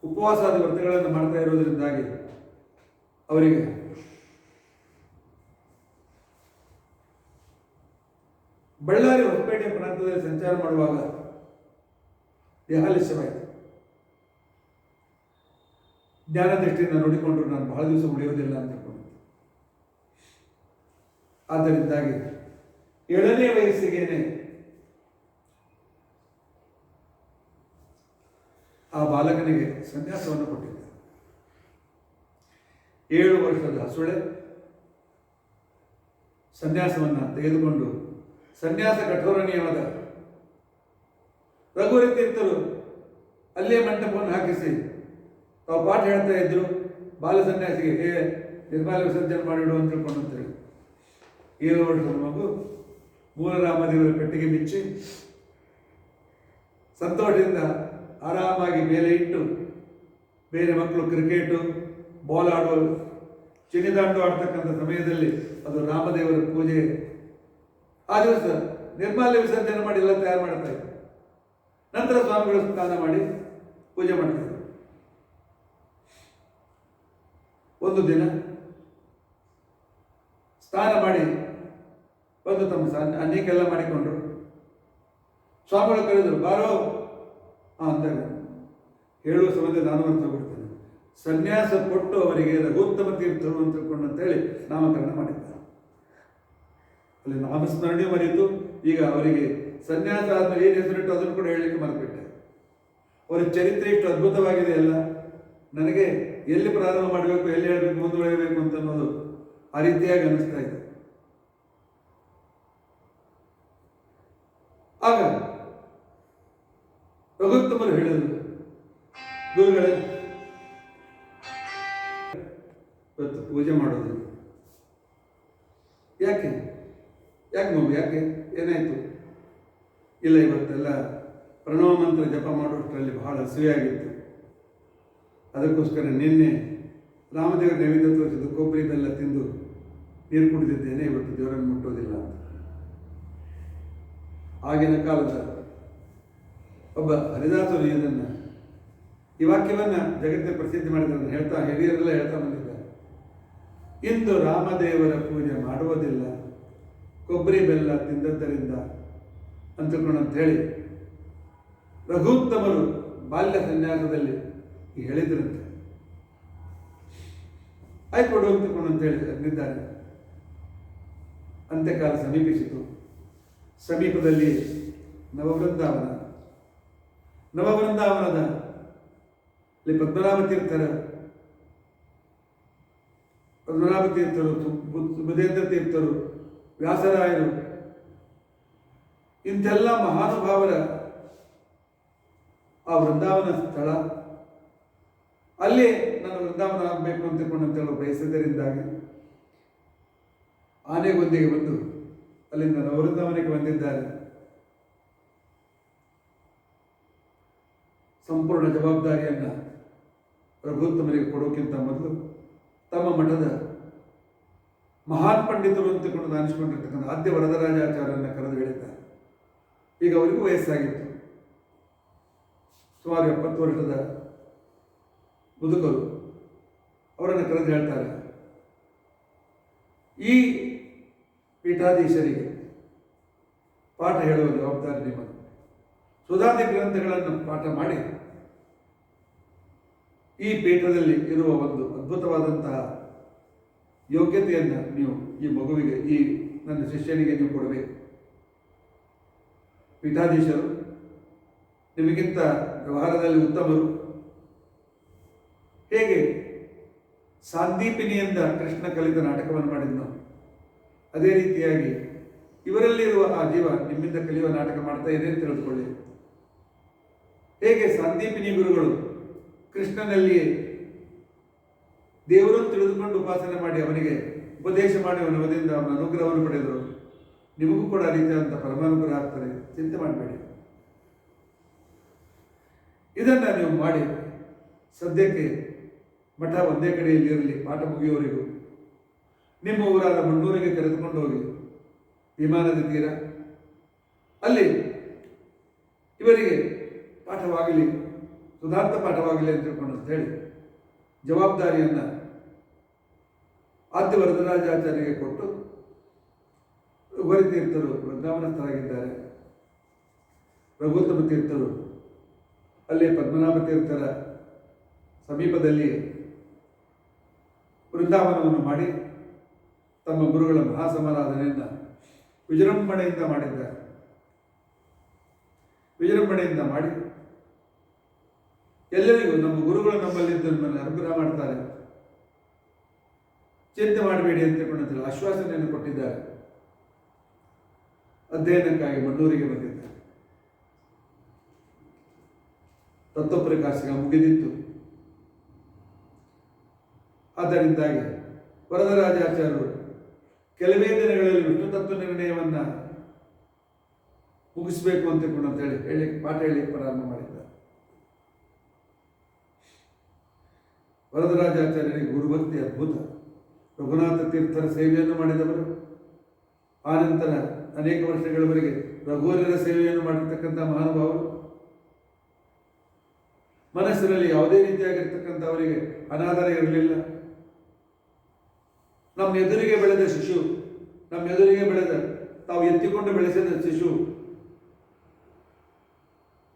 ಉಪವಾಸಾದಿ ವ್ರತಗಳನ್ನು ಮಾಡ್ತಾ ಇರೋದರಿಂದಾಗಿ ಅವರಿಗೆ ಬಳ್ಳಾರಿ ಹೊಸಪೇಟೆ ಪ್ರಾಂತದಲ್ಲಿ ಸಂಚಾರ ಮಾಡುವಾಗ ದೇಹಾಲಸ್ಯವಾಯಿತು. ಜ್ಞಾನ ದೃಷ್ಟಿಯಿಂದ ನೋಡಿಕೊಂಡ್ರು ನಾನು ಬಹಳ ದಿವಸ ಉಳಿಯೋದಿಲ್ಲ ಅಂತ ತಿಳ್ಕೊಂಡು, ಆದ್ದರಿಂದಾಗಿ 7ನೇ ವಯಸ್ಸಿಗೇನೆ ಆ ಬಾಲಕನಿಗೆ ಸನ್ಯಾಸವನ್ನು ಕೊಟ್ಟಿದ್ದಾರೆ. 7 ವರ್ಷದ ಹಸುಳೆ ಸನ್ಯಾಸವನ್ನು ತೆಗೆದುಕೊಂಡು, ಸನ್ಯಾಸ ಕಠೋರ ನಿಯಮದ ರಘುವರಿ ತೀರ್ಥರು ಅಲ್ಲೇ ಮಂಟಪವನ್ನು ಹಾಕಿಸಿ ತಾವು ಪಾಠ ಹೇಳ್ತಾ ಇದ್ರು. ಬಾಲ ಸನ್ಯಾಸಿಗೆ ನಿರ್ಮಾಲ ವಿಸರ್ಜನೆ ಮಾಡಿಡು ಅಂತ ತಿಳ್ಕೊಂಡಂತೇಳಿ 7 ವರ್ಷದ ಮಗು ಮೂಲರಾಮದೇವರ ಪೆಟ್ಟಿಗೆ ಬಿಚ್ಚಿ ಸಂತೋಷದಿಂದ ಆರಾಮಾಗಿ ಮೇಲೆ ಇಟ್ಟು, ಬೇರೆ ಮಕ್ಕಳು ಕ್ರಿಕೆಟು ಬಾಲ್ ಆಡುವ ಚಿಣಿದಾಂಡು ಆಡ್ತಕ್ಕಂಥ ಸಮಯದಲ್ಲಿ ಅದು ರಾಮದೇವರ ಪೂಜೆ. ಆ ದಿವಸ ನಿರ್ಮಾಲ್ಯ ವಿಸರ್ಜನೆ ಮಾಡಿ ಎಲ್ಲ ತಯಾರು ಮಾಡ್ತಾ ಇದ್ರು. ನಂತರ ಸ್ವಾಮಿಗಳು ಸ್ನಾನ ಮಾಡಿ ಪೂಜೆ ಮಾಡ್ತಿದ್ರು. ಒಂದು ದಿನ ಸ್ನಾನ ಮಾಡಿ ಬಂದು ತಮ್ಮ ಅನ್ನಕ್ಕೆಲ್ಲ ಮಾಡಿಕೊಂಡ್ರು. ಸ್ವಾಮಿಗಳು ಕರೆದರು, ಬಾರೋ ಅಂದಾಗ ಹೇಳುವ ಸಮಯದಲ್ಲಿ ನಾನು ಅಂತ ಬಿಡ್ತೇನೆ. ಸನ್ಯಾಸ ಕೊಟ್ಟು ಅವರಿಗೆ ರಘುತ್ತಮ ತೀರ್ಥರು ಅಂತ ತಿಳ್ಕೊಂಡಂತೇಳಿ ನಾಮಕರಣ ಮಾಡಿದ್ದಾರೆ. ಅಲ್ಲಿ ನಾಮಸ್ಮರಣೆ ಮರೆಯಿತು. ಈಗ ಅವರಿಗೆ ಸನ್ಯಾಸ ಆದ್ಮೇಲೆ ಏನು ಹೆಸರಿಟ್ಟು ಅದನ್ನು ಕೂಡ ಹೇಳಲಿಕ್ಕೆ ಮರೆತುಬಿಟ್ಟೆ. ಅವರ ಚರಿತ್ರೆ ಇಷ್ಟು ಅದ್ಭುತವಾಗಿದೆ ಅಲ್ಲ, ನನಗೆ ಎಲ್ಲಿ ಪ್ರಾರಂಭ ಮಾಡಬೇಕು, ಎಲ್ಲಿ ಹೇಳಬೇಕು, ಮುಂದುವರಿಯಬೇಕು ಅಂತ ಅನ್ನೋದು ಆ ರೀತಿಯಾಗಿ ಅನ್ನಿಸ್ತಾ ಇದೆ. ಆಗ ರಘುತ್ತಮರು ಹೇಳಿದರು, ಗುರುಗಳೇ ಇವತ್ತು ಪೂಜೆ ಮಾಡೋದಿಲ್ಲ. ಯಾಕೆ ಯಾಕೆ ಮಗು, ಯಾಕೆ ಏನಾಯಿತು? ಇಲ್ಲ, ಇವತ್ತೆಲ್ಲ ಪ್ರಣವ ಮಂತ್ರ ಜಪ ಮಾಡುವಷ್ಟರಲ್ಲಿ ಬಹಳ ಹಸಿವೆಯಾಗಿತ್ತು. ಅದಕ್ಕೋಸ್ಕರ ನಿನ್ನೆ ರಾಮದೇವರ ನೈವೇದ್ಯ ತೋರಿಸಿದ್ದು ಕೊಬ್ಬರಿ ಬೆಲ್ಲ ತಿಂದು ನೀರು ಕುಡಿದಿದ್ದೇನೆ, ಇವತ್ತು ದೇವರನ್ನು ಮುಟ್ಟೋದಿಲ್ಲ ಅಂತ. ಆಗಿನ ಕಾಲದ ಒಬ್ಬ ಹರಿದಾಸರು ಇದನ್ನು ಈ ವಾಕ್ಯವನ್ನು ಜಗತ್ತಿನ ಪ್ರಸಿದ್ಧಿ ಮಾಡಿದ್ದನ್ನು ಹೇಳ್ತಾ ಹಿರಿಯರೆಲ್ಲ ಹೇಳ್ತಾ ಬಂದಿದ್ದಾರೆ. ಇಂದು ರಾಮದೇವರ ಪೂಜೆ ಮಾಡುವುದಿಲ್ಲ, ಕೊಬ್ಬರಿ ಬೆಲ್ಲ ತಿಂದದ್ದರಿಂದ ಅಂತ ಹೇಳಿ ರಘುತ್ತಮರು ಬಾಲ್ಯ ಸನ್ಯಾಸದಲ್ಲಿ ಹೇಳಿದ್ರಂತೆ. ಆಯ್ತು ಕೊಡು ಅಂತೇಳಿ ಅಂದಿದ್ದಾರೆ. ಅಂತ್ಯಕಾಲ ಸಮೀಪಿಸಿತು. ಸಮೀಪದಲ್ಲಿ ನವವೃಂದಾವನದ ಅಲ್ಲಿ ಪದ್ಮನಾಭ ತೀರ್ಥರು, ಸುಬುಧೇಂದ್ರ ತೀರ್ಥರು, ವ್ಯಾಸರಾಯರು, ಇಂಥೆಲ್ಲ ಮಹಾನುಭಾವರ ಆ ವೃಂದಾವನ ಸ್ಥಳ. ಅಲ್ಲಿ ನಾನು ವೃಂದಾವನ ಆಗಬೇಕು ಅಂತೇಳಿ ಬಯಸಿದ್ದರಿಂದಾಗಿ ಆನೆಗೊಂದಿಗೆ ಬಂದು ಅಲ್ಲಿಂದ ನವವೃಂದಾವನಕ್ಕೆ ಬಂದಿದ್ದಾರೆ. ಸಂಪೂರ್ಣ ಜವಾಬ್ದಾರಿಯನ್ನು ರಘುತ್ತಮರಿಗೆ ಕೊಡೋಕ್ಕಿಂತ ಮೊದಲು ತಮ್ಮ ಮಠದ ಮಹಾನ್ ಪಂಡಿತರು ಅಂತಕೊಂಡು ಅನಿಸ್ಕೊಂಡಿರ್ತಕ್ಕಂಥ ಆದ್ಯ ವರದರಾಜಾಚಾರ್ಯರನ್ನು ಕರೆದು ಹೇಳಿದ್ದಾರೆ. ಈಗ ಅವರಿಗೂ ವಯಸ್ಸಾಗಿತ್ತು, ಸುಮಾರು 70 ವರ್ಷದ ಮುದುಕರು. ಅವರನ್ನು ಕರೆದು ಹೇಳ್ತಾರೆ, ಈ ಪೀಠಾಧೀಶರಿಗೆ ಪಾಠ ಹೇಳುವ ಜವಾಬ್ದಾರಿ ನಿಮ್ಮದು. ಸುಧಾದಿ ಗ್ರಂಥಗಳನ್ನು ಪಾಠ ಮಾಡಿ ಈ ಪೀಠದಲ್ಲಿ ಇರುವ ಒಂದು ಅದ್ಭುತವಾದಂತಹ ಯೋಗ್ಯತೆಯನ್ನು ನೀವು ಈ ಮಗುವಿಗೆ, ಈ ನನ್ನ ಶಿಷ್ಯನಿಗೆ ನೀವು ಕೊಡಬೇಕು. ಪೀಠಾಧೀಶರು ನಿಮಗಿಂತ ವ್ಯವಹಾರದಲ್ಲಿ ಉತ್ತಮರು. ಹೇಗೆ ಸಾಂದೀಪಿನಿಯಿಂದ ಕೃಷ್ಣ ಕಲಿತ ನಾಟಕವನ್ನು ಮಾಡಿದ್ನೋ ಅದೇ ರೀತಿಯಾಗಿ ಇವರಲ್ಲಿರುವ ಆ ಜೀವ ನಿಮ್ಮಿಂದ ಕಲಿಯುವ ನಾಟಕ ಮಾಡ್ತಾ ಇದೆ ಅಂತ ತಿಳಿದುಕೊಳ್ಳಿ. ಹೇಗೆ ಸಂದೀಪಿನಿ ಗುರುಗಳು ಕೃಷ್ಣನಲ್ಲಿ ದೇವರನ್ನು ತಿಳಿದುಕೊಂಡು ಉಪಾಸನೆ ಮಾಡಿ ಅವನಿಗೆ ಉಪದೇಶ ಮಾಡಿ ಅವನದಿಂದ ಅವನ ಅನುಗ್ರಹವನ್ನು ಪಡೆದರು, ನಿಮಗೂ ಕೂಡ ಆ ರೀತಿಯಾದಂಥ ಪರಮಾನುಗ್ರಹ ಆಗ್ತಾರೆ. ಚಿಂತೆ ಮಾಡಬೇಡಿ. ಇದನ್ನು ನೀವು ಮಾಡಿ ಸದ್ಯಕ್ಕೆ ಮಠ ಒಂದೇ ಕಡೆಯಲ್ಲಿ ಇರಲಿ. ಪಾಠ ಮುಗಿಯುವವರೆಗೂ ನಿಮ್ಮ ಊರಾದ ಮಣ್ಣೂರಿಗೆ ಕರೆದುಕೊಂಡು ಹೋಗಿ ವಿಮಾನದ ತೀರ ಅಲ್ಲಿ ಇವರಿಗೆ ಪಾಠವಾಗಲಿ, ಸುಧಾರ್ಥ ಪಾಠವಾಗಲಿ ಅಂತ ತಿಳ್ಕೊಂಡು ಅಂತ ಹೇಳಿ ಜವಾಬ್ದಾರಿಯನ್ನು ಆದ್ಯ ವರದರಾಜಾಚಾರ್ಯರಿಗೆ ಕೊಟ್ಟು ತೀರ್ಥರು ವೃಂದಾವನಸ್ಥರಾಗಿದ್ದಾರೆ. ರಘುತ್ತಮ ತೀರ್ಥರು ಅಲ್ಲೇ ಪದ್ಮನಾಭ ತೀರ್ಥರ ಸಮೀಪದಲ್ಲಿ ವೃಂದಾವನವನ್ನು ಮಾಡಿ ತಮ್ಮ ಗುರುಗಳ ಮಹಾಸಮಾರಾಧನೆಯನ್ನು ವಿಜೃಂಭಣೆಯಿಂದ ಮಾಡಿದ್ದಾರೆ. ವಿಜೃಂಭಣೆಯಿಂದ ಮಾಡಿ ಎಲ್ಲರಿಗೂ ನಮ್ಮ ಗುರುಗಳು ನಮ್ಮಲ್ಲಿದ್ದು ನಮ್ಮನ್ನು ಅನುಗ್ರಹ ಮಾಡ್ತಾರೆ, ಚಿಂತೆ ಮಾಡಬೇಡಿ ಅಂತ ತಿಳ್ಕೊಂಡು ಆಶ್ವಾಸನೆಯನ್ನು ಕೊಟ್ಟಿದ್ದಾರೆ. ಅಧ್ಯಯನಕ್ಕಾಗಿ ಮಣ್ಣೂರಿಗೆ ಬಂದಿದ್ದಾರೆ. ತತ್ವಪ್ರಕಾಶಿಕ ಮುಗಿದಿತ್ತು. ಆದ್ದರಿಂದಾಗಿ ವರದರಾಜಾಚಾರ್ಯರು ಕೆಲವೇ ದಿನಗಳಲ್ಲಿ ವಿಷ್ಣು ತತ್ವ ನಿರ್ಣಯವನ್ನು ಮುಗಿಸ್ಬೇಕು ಅಂತ ಹೇಳಿ ಪಾಠ ಹೇಳಿ ಪ್ರಾರಂಭ ಮಾಡಿದ್ದಾರೆ. ವರದರಾಜಾಚಾರ್ಯರಿಗೆ ಗುರುಭಕ್ತಿ ಅದ್ಭುತ. ರಘುನಾಥ ತೀರ್ಥರ ಸೇವೆಯನ್ನು ಮಾಡಿದವರು, ಆನಂತರ ಅನೇಕ ವರ್ಷಗಳವರೆಗೆ ರಘುವರರ ಸೇವೆಯನ್ನು ಮಾಡಿರ್ತಕ್ಕಂಥ ಮಹಾನುಭಾವರು. ಮನಸ್ಸಿನಲ್ಲಿ ಯಾವುದೇ ರೀತಿಯಾಗಿರ್ತಕ್ಕಂಥ ಅವರಿಗೆ ಅನಾದರ ಇರಲಿಲ್ಲ. ನಮ್ಮ ಎದುರಿಗೆ ಬೆಳೆದ ಶಿಶು, ನಮ್ಮ ಎದುರಿಗೆ ಬೆಳೆದ ತಾವು ಎತ್ತಿಕೊಂಡು ಬೆಳೆಸಿದ ಶಿಶು,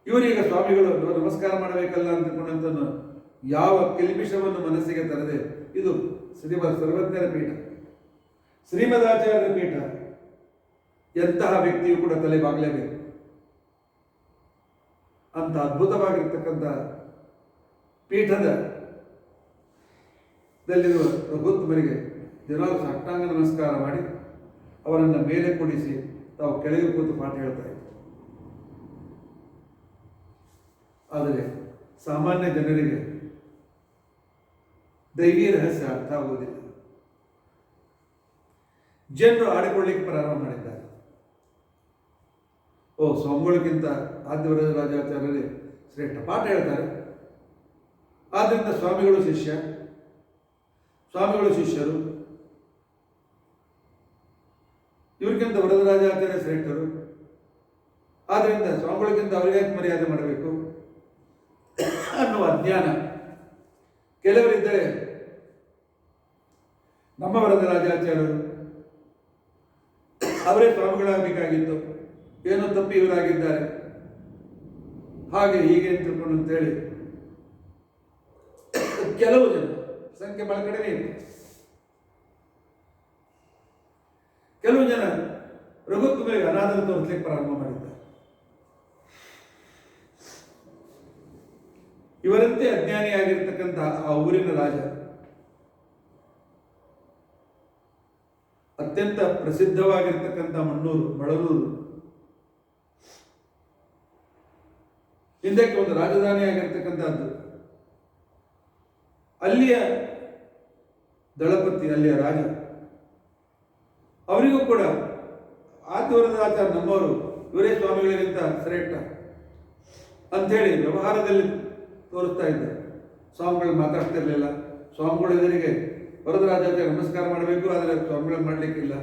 ಇವರೀಗ ಸ್ವಾಮಿಗಳು ನಮಸ್ಕಾರ ಮಾಡಬೇಕಲ್ಲ ಅಂತಕೊಂಡಂತನ್ನು ಯಾವ ಕಿಲ್ಬಿಷವನ್ನು ಮನಸ್ಸಿಗೆ ತರದೆ, ಇದು ಸರ್ವಜ್ಞರ ಪೀಠ, ಶ್ರೀಮದಾಚಾರ್ಯರ ಪೀಠ, ಎಂತಹ ವ್ಯಕ್ತಿಯು ಕೂಡ ತಲೆ ಬಾಗಲೇಬೇಕು. ಅಂತ ಅದ್ಭುತವಾಗಿರ್ತಕ್ಕಂಥ ಪೀಠದ ದಲ್ಲಿರುವ ರಘುತ್ತಮರಿಗೆ ಜನರು ಸಾಷ್ಟಾಂಗ ನಮಸ್ಕಾರ ಮಾಡಿ ಅವರನ್ನು ಮೇಲೆ ಕೊಡಿಸಿ ತಾವು ಕೆಳಗೆ ಕೂತು ಪಾಠ ಹೇಳ್ತಾ ಇದ್ದಾರೆ. ಆದರೆ ಸಾಮಾನ್ಯ ಜನರಿಗೆ ದೈವಿ ರಹಸ್ಯ ಅರ್ಥ ಆಗುವುದಿಲ್ಲ. ಜನರು ಆಡಿಕೊಳ್ಳಿಕ್ಕೆ ಪ್ರಾರಂಭ ಮಾಡಿದ್ದಾರೆ. ಸ್ವಾಮಿಗಳಿಗಿಂತ ಆದ್ಯವರದರಾಜಾಚಾರ್ಯರೇ ಶ್ರೇಷ್ಠ ಪಾಠ ಹೇಳ್ತಾರೆ, ಆದ್ದರಿಂದ ಸ್ವಾಮಿಗಳು ಶಿಷ್ಯ, ಸ್ವಾಮಿಗಳು ಶಿಷ್ಯರು, ಇವ್ರಿಗಿಂತ ವರದರಾಜಾಚಾರ್ಯ ಶ್ರೇಷ್ಠರು, ಆದ್ದರಿಂದ ಸ್ವಾಮಿಗಳಿಗಿಂತ ಅವರಿಗೆ ಮರ್ಯಾದೆ ಮಾಡಬೇಕು ಅನ್ನುವ ಅಜ್ಞಾನ ಕೆಲವರಿದ್ದರೆ. ನಮ್ಮ ವರದರಾಜಾಚಾರ್ಯರು ಅವರೇ ಸ್ವಾಮಿಗಳಾಗಬೇಕಾಗಿತ್ತು, ಏನೋ ತಪ್ಪಿ ಇವರಾಗಿದ್ದಾರೆ, ಹಾಗೆ ಹೀಗೆ ಅಂತ ತಿಳ್ಕೊಂಡು ಅಂತೇಳಿ ಕೆಲವು ಜನ, ಸಂಖ್ಯೆ ಬಹಳ ಕಡಿಮೆ ಇದೆ, ಕೆಲವು ಜನ ರಘುತ್ತಮರಿಗೆ ಅನಾದರ ತೋರಿಸಲಿಕ್ಕೆ ಪ್ರಾರಂಭ ಮಾಡಿದ್ದಾರೆ. ಇವರಂತೆ ಅಜ್ಞಾನಿಯಾಗಿರ್ತಕ್ಕಂಥ ಆ ಊರಿನ ರಾಜ, ಅತ್ಯಂತ ಪ್ರಸಿದ್ಧವಾಗಿರ್ತಕ್ಕಂಥ ಮಳಲೂರು ಹಿಂದಕ್ಕೆ ಒಂದು ರಾಜಧಾನಿಯಾಗಿರ್ತಕ್ಕಂಥದ್ದು. ಅಲ್ಲಿಯ ದಳಪತಿ, ಅಲ್ಲಿಯ ರಾಜ, ಅವರಿಗೂ ಕೂಡ ಆದ್ಯವರದಾಚಾರ್ಯ ನಮ್ಮವರು, ಇವರೇ ಸ್ವಾಮಿಗಳಿಗಿಂತ ಶ್ರೇಷ್ಠ ಅಂಥೇಳಿ ವ್ಯವಹಾರದಲ್ಲಿ ತೋರಿಸ್ತಾ ಇದ್ದಾರೆ. ಸ್ವಾಮಿಗಳು ಮಾತಾಡ್ತಿರ್ಲಿಲ್ಲ. ಸ್ವಾಮಿಗಳು ಎದುರಿಗೆ ವರದರಾಜಾಚಾರ್ಯ ನಮಸ್ಕಾರ ಮಾಡಬೇಕು, ಆದರೆ ಸ್ವಾಮಿಗಳು ಮಾಡಲಿಕ್ಕಿಲ್ಲ.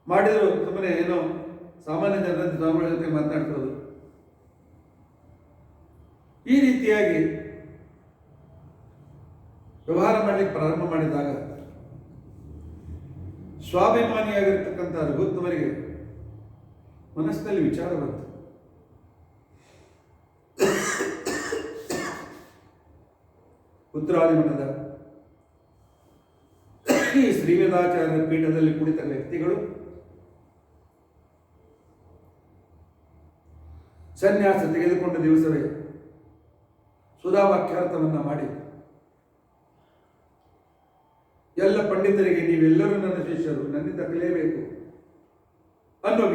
ಮಾಡಿದ್ರು ಸುಮ್ಮನೆ ಏನೋ ಸಾಮಾನ್ಯ ಜನರಂತೆ ಸ್ವಾಮಿಗಳ ಜೊತೆ ಮಾತನಾಡ್ಸೋದು. ಈ ರೀತಿಯಾಗಿ ವ್ಯವಹಾರ ಮಾಡಲಿಕ್ಕೆ ಪ್ರಾರಂಭ ಮಾಡಿದಾಗ ಸ್ವಾಭಿಮಾನಿಯಾಗಿರ್ತಕ್ಕಂಥ ರಘುತ್ತಮರಿಗೆ ಮನಸ್ಸಿನಲ್ಲಿ ವಿಚಾರ ಬಂತು. ಉತ್ತರಾದಿ ಮಠದ ಈ ಶ್ರೀವೇದಾಚಾರ್ಯ ಪೀಠದಲ್ಲಿ ಕುಳಿತ ವ್ಯಕ್ತಿಗಳು ಸನ್ಯಾಸ ತೆಗೆದುಕೊಂಡ ದಿವಸವೇ ಸುಧಾವಾಕ್ಯಾರ್ಥವನ್ನು ಮಾಡಿ ಎಲ್ಲ ಪಂಡಿತರಿಗೆ, ನೀವೆಲ್ಲರೂ ನನ್ನ ಶಿಷ್ಯರು, ನನ್ನಿಂದ ಕಲಿಯಬೇಕು,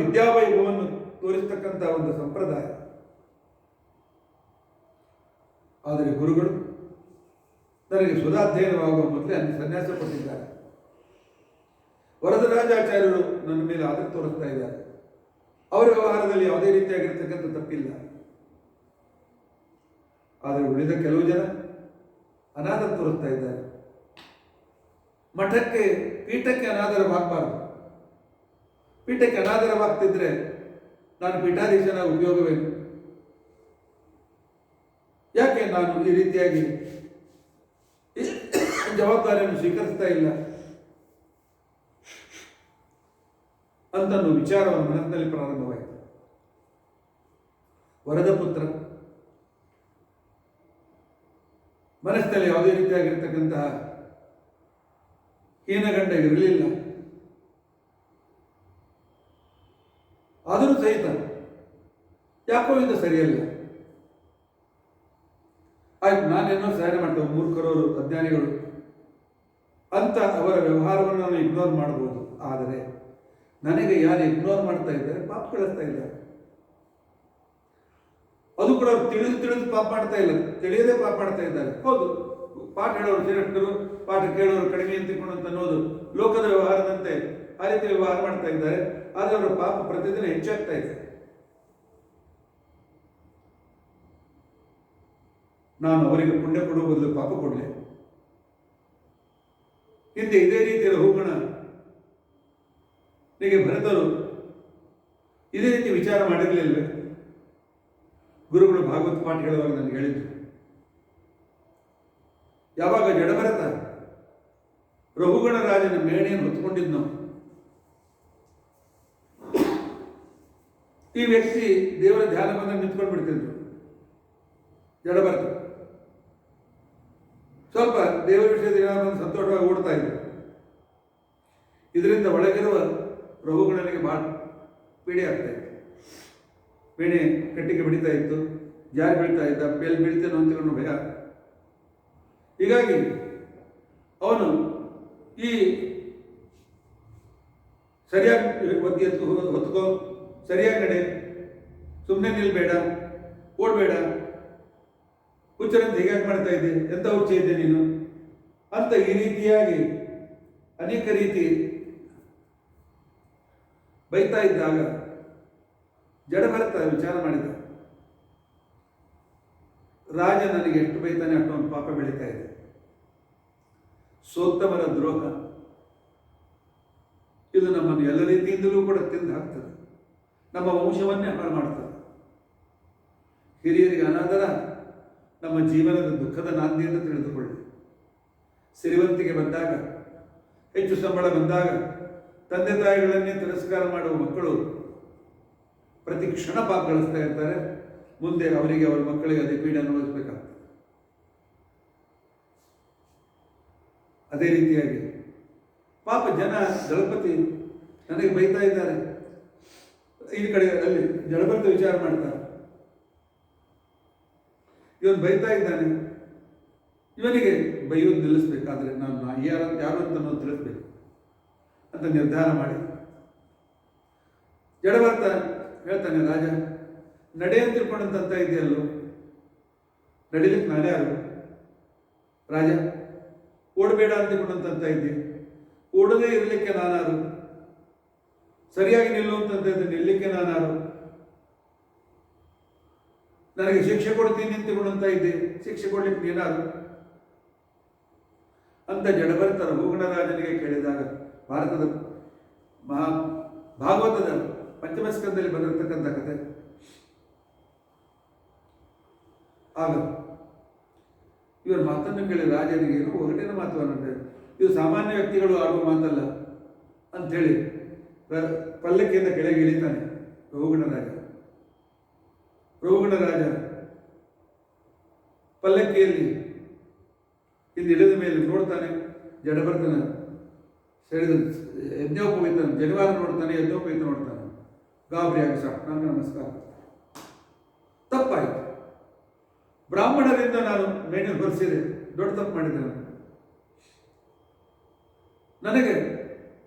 ವಿದ್ಯಾವೈಭವವನ್ನು ತೋರಿಸ್ತಕ್ಕಂಥ ಒಂದು ಸಂಪ್ರದಾಯ. ಆದರೆ ಗುರುಗಳು ನನಗೆ ಸುಧಾಧ್ಯಯನವಾಗುವ ಮೊದಲೇ ಸನ್ಯಾಸ ಕೊಟ್ಟಿದ್ದಾರೆ. ವರದರಾಜಾಚಾರ್ಯರು ನನ್ನ ಮೇಲೆ ಆದರ ತೋರಿಸ್ತಾ ಇದ್ದಾರೆ. ಅವರ ವ್ಯವಹಾರದಲ್ಲಿ ಯಾವುದೇ ರೀತಿಯಾಗಿರ್ತಕ್ಕಂಥ ತಪ್ಪಿಲ್ಲ. ಆದರೆ ಉಳಿದ ಕೆಲವು ಜನ ಅನಾದರ ತೋರಿಸ್ತಾ ಇದ್ದಾರೆ. ಮಠಕ್ಕೆ, ಪೀಠಕ್ಕೆ ಅನಾದರವಾಗಬಾರದು. ಪೀಠಕ್ಕೆ ಅನಾದರವಾಗ್ತಿದ್ರೆ ನಾನು ಪೀಠಾಧೀಶನ ಉಪಯೋಗವೇನು? ಯಾಕೆ ನಾನು ಈ ರೀತಿಯಾಗಿ ಜವಾಬ್ದಾರಿಯನ್ನು ಸ್ವೀಕರಿಸ್ತಾ ಇಲ್ಲ ಅಂತ ವಿಚಾರವನ್ನು ಮನಸ್ಸಿನಲ್ಲಿ ಪ್ರಾರಂಭವಾಯಿತು. ವರದ ಪುತ್ರ ಮನಸ್ಸಿನಲ್ಲಿ ಯಾವುದೇ ರೀತಿಯಾಗಿರ್ತಕ್ಕಂತಹ ಹೀನಗಂಡ ಇರಲಿಲ್ಲ. ಆದರೂ ಸಹಿತ ಯಾಕೋ ಇದು ಸರಿಯಲ್ಲ. ಆಯ್ತು, ನಾನೇನೋ ಸಹಾಯ ಮಾಡ್ತೇವೆ, ಮೂರ್ಖರವರು, ಅಜ್ಞಾನಿಗಳು ಅಂತ ಅವರ ವ್ಯವಹಾರವನ್ನು ನಾನು ಇಗ್ನೋರ್ ಮಾಡಬಹುದು. ಆದರೆ ನನಗೆ ಯಾರು ಇಗ್ನೋರ್ ಮಾಡ್ತಾ ಇದ್ದಾರೆ, ಪಾಪ ಕಳಿಸ್ತಾ ಇದ್ದಾರೆ. ಅದು ಕೂಡ ತಿಳಿದು ಪಾಪ ಮಾಡ್ತಾ ಇಲ್ಲ, ತಿಳಿಯದೆ ಪಾಪ ಮಾಡ್ತಾ ಇದ್ದಾರೆ. ಹೌದು, ಪಾಠ ಹೇಳೋರು ಶ್ರೇಷ್ಠರು, ಪಾಠ ಕೇಳೋರು ಕಡಿಮೆ ಅಂತಿಕೊಂಡು ಅಂತ ಅನ್ನೋದು ಲೋಕದ ವ್ಯವಹಾರದಂತೆ ಆ ರೀತಿ ವ್ಯವಹಾರ ಮಾಡ್ತಾ ಇದ್ದಾರೆ. ಆದರೆ ಅವರ ಪಾಪ ಪ್ರತಿದಿನ ಹೆಚ್ಚಾಗ್ತಾ ಇದೆ. ನಾನು ಅವರಿಗೆ ಪುಣ್ಯ ಕೊಡುವ ಬದಲು ಪಾಪ ಕೊಡಲೆ. ಹಿಂದೆ ಇದೇ ರೀತಿಯ ಹೂಗಣ ನಿಮಗೆ ಭರತರು ಇದೇ ರೀತಿ ವಿಚಾರ ಮಾಡಿರಲಿಲ್ವೇ? ಗುರುಗಳು ಭಾಗವತ ಪಾಠ ಹೇಳುವಾಗ ನನಗೆ ಹೇಳಿದ್ರು, ಯಾವಾಗ ಜಡಭರತ ರಘುಗಣ ರಾಜನ ಮೇಣೆಯನ್ನು ಹೊತ್ತುಕೊಂಡಿದ್ನೋ, ಈ ವ್ಯಕ್ತಿ ದೇವರ ಧ್ಯಾನ ಬಂದಾಗ ನಿಂತ್ಕೊಂಡು ಬಿಡ್ತಿದ್ರು. ಜಡಭರತ ಸ್ವಲ್ಪ ದೇವರ ವಿಷಯದ ಸಂತೋಷವಾಗಿ ಓಡ್ತಾ ಇದ್ರು. ಇದರಿಂದ ಒಳಗಿರುವ ರಘುಗಣನಿಗೆ ಬಹಳ ಪೀಡೆ ಆಗ್ತಾ ಇತ್ತು. ಪೀಡೆ ಕಟ್ಟಿಗೆ ಬಿಡಿತಾ ಇತ್ತು, ಜಾರಿ ಬೀಳ್ತಾ ಇದ್ದ, ಬೆಲ್ ಬೀಳ್ತೇನೋ ಅಂತ ಭಯ. ಹೀಗಾಗಿ ಅವನು ಈ ಸರಿಯಾಗಿ ಹೊತ್ಕೋ, ಸರಿಯಾಗಿ ನಡೆ, ಸುಮ್ಮನೆ ನಿಲ್ಬೇಡ, ಓಡಬೇಡ, ಹುಚ್ಚರಂತ ಹೀಗಾಗಿ ಮಾಡ್ತಾ ಇದ್ದೆ, ಎಂತ ಹುಚ್ಚ ಇದ್ದೆ ನೀನು ಅಂತ ಈ ರೀತಿಯಾಗಿ ಅನೇಕ ರೀತಿ ಬೈತಾ ಇದ್ದಾಗ ಜಡಭರತ ವಿಚಾರ ಮಾಡಿದ, ರಾಜ ನನಗೆ ಎಷ್ಟು ಬೈತಾನೆ ಅಷ್ಟೊಂದು ಪಾಪ ಬೆಳೀತಾ ಇದೆ. ಸೋತ್ತಮರ ದ್ರೋಹ ಇದು ನಮ್ಮನ್ನು ಎಲ್ಲ ರೀತಿಯಿಂದಲೂ ಕೂಡ ತಿಂದು ಹಾಕ್ತದೆ, ನಮ್ಮ ವಂಶವನ್ನೇ ಹಾಳು ಮಾಡ್ತದೆ. ಹಿರಿಯರಿಗೆ ಅನಾದರ ನಮ್ಮ ಜೀವನದ ದುಃಖದ ನಾಂದಿ ಎಂದು ತಿಳಿದುಕೊಳ್ಳಿ. ಸಿರಿವಂತಿಗೆ ಬಂದಾಗ, ಹೆಚ್ಚು ಸಂಬಳ ಬಂದಾಗ ತಂದೆ ತಾಯಿಗಳನ್ನೇ ತಿರಸ್ಕಾರ ಮಾಡುವ ಮಕ್ಕಳು ಪ್ರತಿ ಕ್ಷಣ ಪಾಪ ಗಳಿಸ್ತಾ ಇರ್ತಾರೆ. ಮುಂದೆ ಅವರಿಗೆ, ಅವರ ಮಕ್ಕಳಿಗೆ ಅದೇ ಪೀಡೆ ಅನುಭವಿಸಬೇಕಾಗ್ತದೆ. ಅದೇ ರೀತಿಯಾಗಿ ಪಾಪ ಜನ ದಳಪತಿ ನನಗೆ ಬೈತಾ ಇದ್ದಾರೆ, ಈ ಕಡೆ ಅಲ್ಲಿ ಜಡಭರತ ವಿಚಾರ ಮಾಡ್ತಾರೆ, ಇವನು ಬೈತಾ ಇದ್ದಾನೆ, ಇವನಿಗೆ ಬೈಯೋದು ನಿಲ್ಲಿಸ್ಬೇಕಾದ್ರೆ ನಾನು ಯಾರು ಅಂತ ನಾವು ತಿಳಿಸ್ಬೇಕು ಅಂತ ನಿರ್ಧಾರ ಮಾಡಿ ಜಡಭರತ ಹೇಳ್ತಾನೆ, ರಾಜ ನಡೆ ಅಂತ ತಿಳ್ಕೊಂಡಂತ ಇದೆಯಲ್ಲೋ, ನಡಿಲಿಕ್ಕೆ ನಾನೇ ಯಾರು? ರಾಜ ಓಡಬೇಡ ಅಂತ ತಿಳ್ಕೊಂಡಂತ ಇದ್ದೆ, ಓಡದೇ ಇರಲಿಕ್ಕೆ ನಾನಾರು? ಸರಿಯಾಗಿ ನಿಲ್ಲುವಂತ ನಿಲ್ಲಲಿಕ್ಕೆ ನಾನಾರು? ನನಗೆ ಶಿಕ್ಷೆ ಕೊಡ್ತೀನಿ ಅಂತ ತಿಳ್ಕೊಂಡಂತ ಇದ್ದೆ, ಶಿಕ್ಷೆ ಕೊಡ್ಲಿಕ್ಕೆ ನೀನಾರು ಅಂತ ಜಡಭರತ ರಘುಗಣ ರಾಜನಿಗೆ ಕೇಳಿದಾಗ, ಭಾರತದ ಭಾಗವತದ ಪಂಚಮ ಸ್ಕಂದದಲ್ಲಿ ಬಂದಿರತಕ್ಕಂಥ ಕಥೆ. ಆಗ ಇವರ ಮಾತನ್ನು ಕೇಳಿ ರಾಜನಿಗೆ ಏನೋ ಒಗಟಿನ ಮಾತು ಅನ್ನೋದು, ಇದು ಸಾಮಾನ್ಯ ವ್ಯಕ್ತಿಗಳು ಆಡುವ ಮಾತಲ್ಲ ಅಂಥೇಳಿ ಪಲ್ಲಕ್ಕಿಯಿಂದ ಕೆಳಗೆ ಇಳಿತಾನೆ ರಘುಗಣ ರಾಜ. ರಘುಗಣ ರಾಜ ಪಲ್ಲಕ್ಕಿಯಲ್ಲಿ ಇಲ್ಲಿ ಇಳಿದ ಮೇಲೆ ನೋಡ್ತಾನೆ, ಜಡಭರತನ ಸೆಳೆದ ಯಜ್ಞೋಪವೀತ ಜನಿವಾರ ನೋಡ್ತಾನೆ, ಯಜ್ಞೋಪವೀತ ನೋಡ್ತಾನೆ. ಗಾಬರಿಯಾಗಿ ಸಾಷ್ಟಾಂಗ ನಮಸ್ಕಾರ. ತಪ್ಪಾಯಿತು, ಬ್ರಾಹ್ಮಣರಿಂದ ನಾನು ಮೇಣೆ ಹೊರಿಸಿದೆ, ದೊಡ್ಡ ತಪ್ಪು ಮಾಡಿದೆ. ನನಗೆ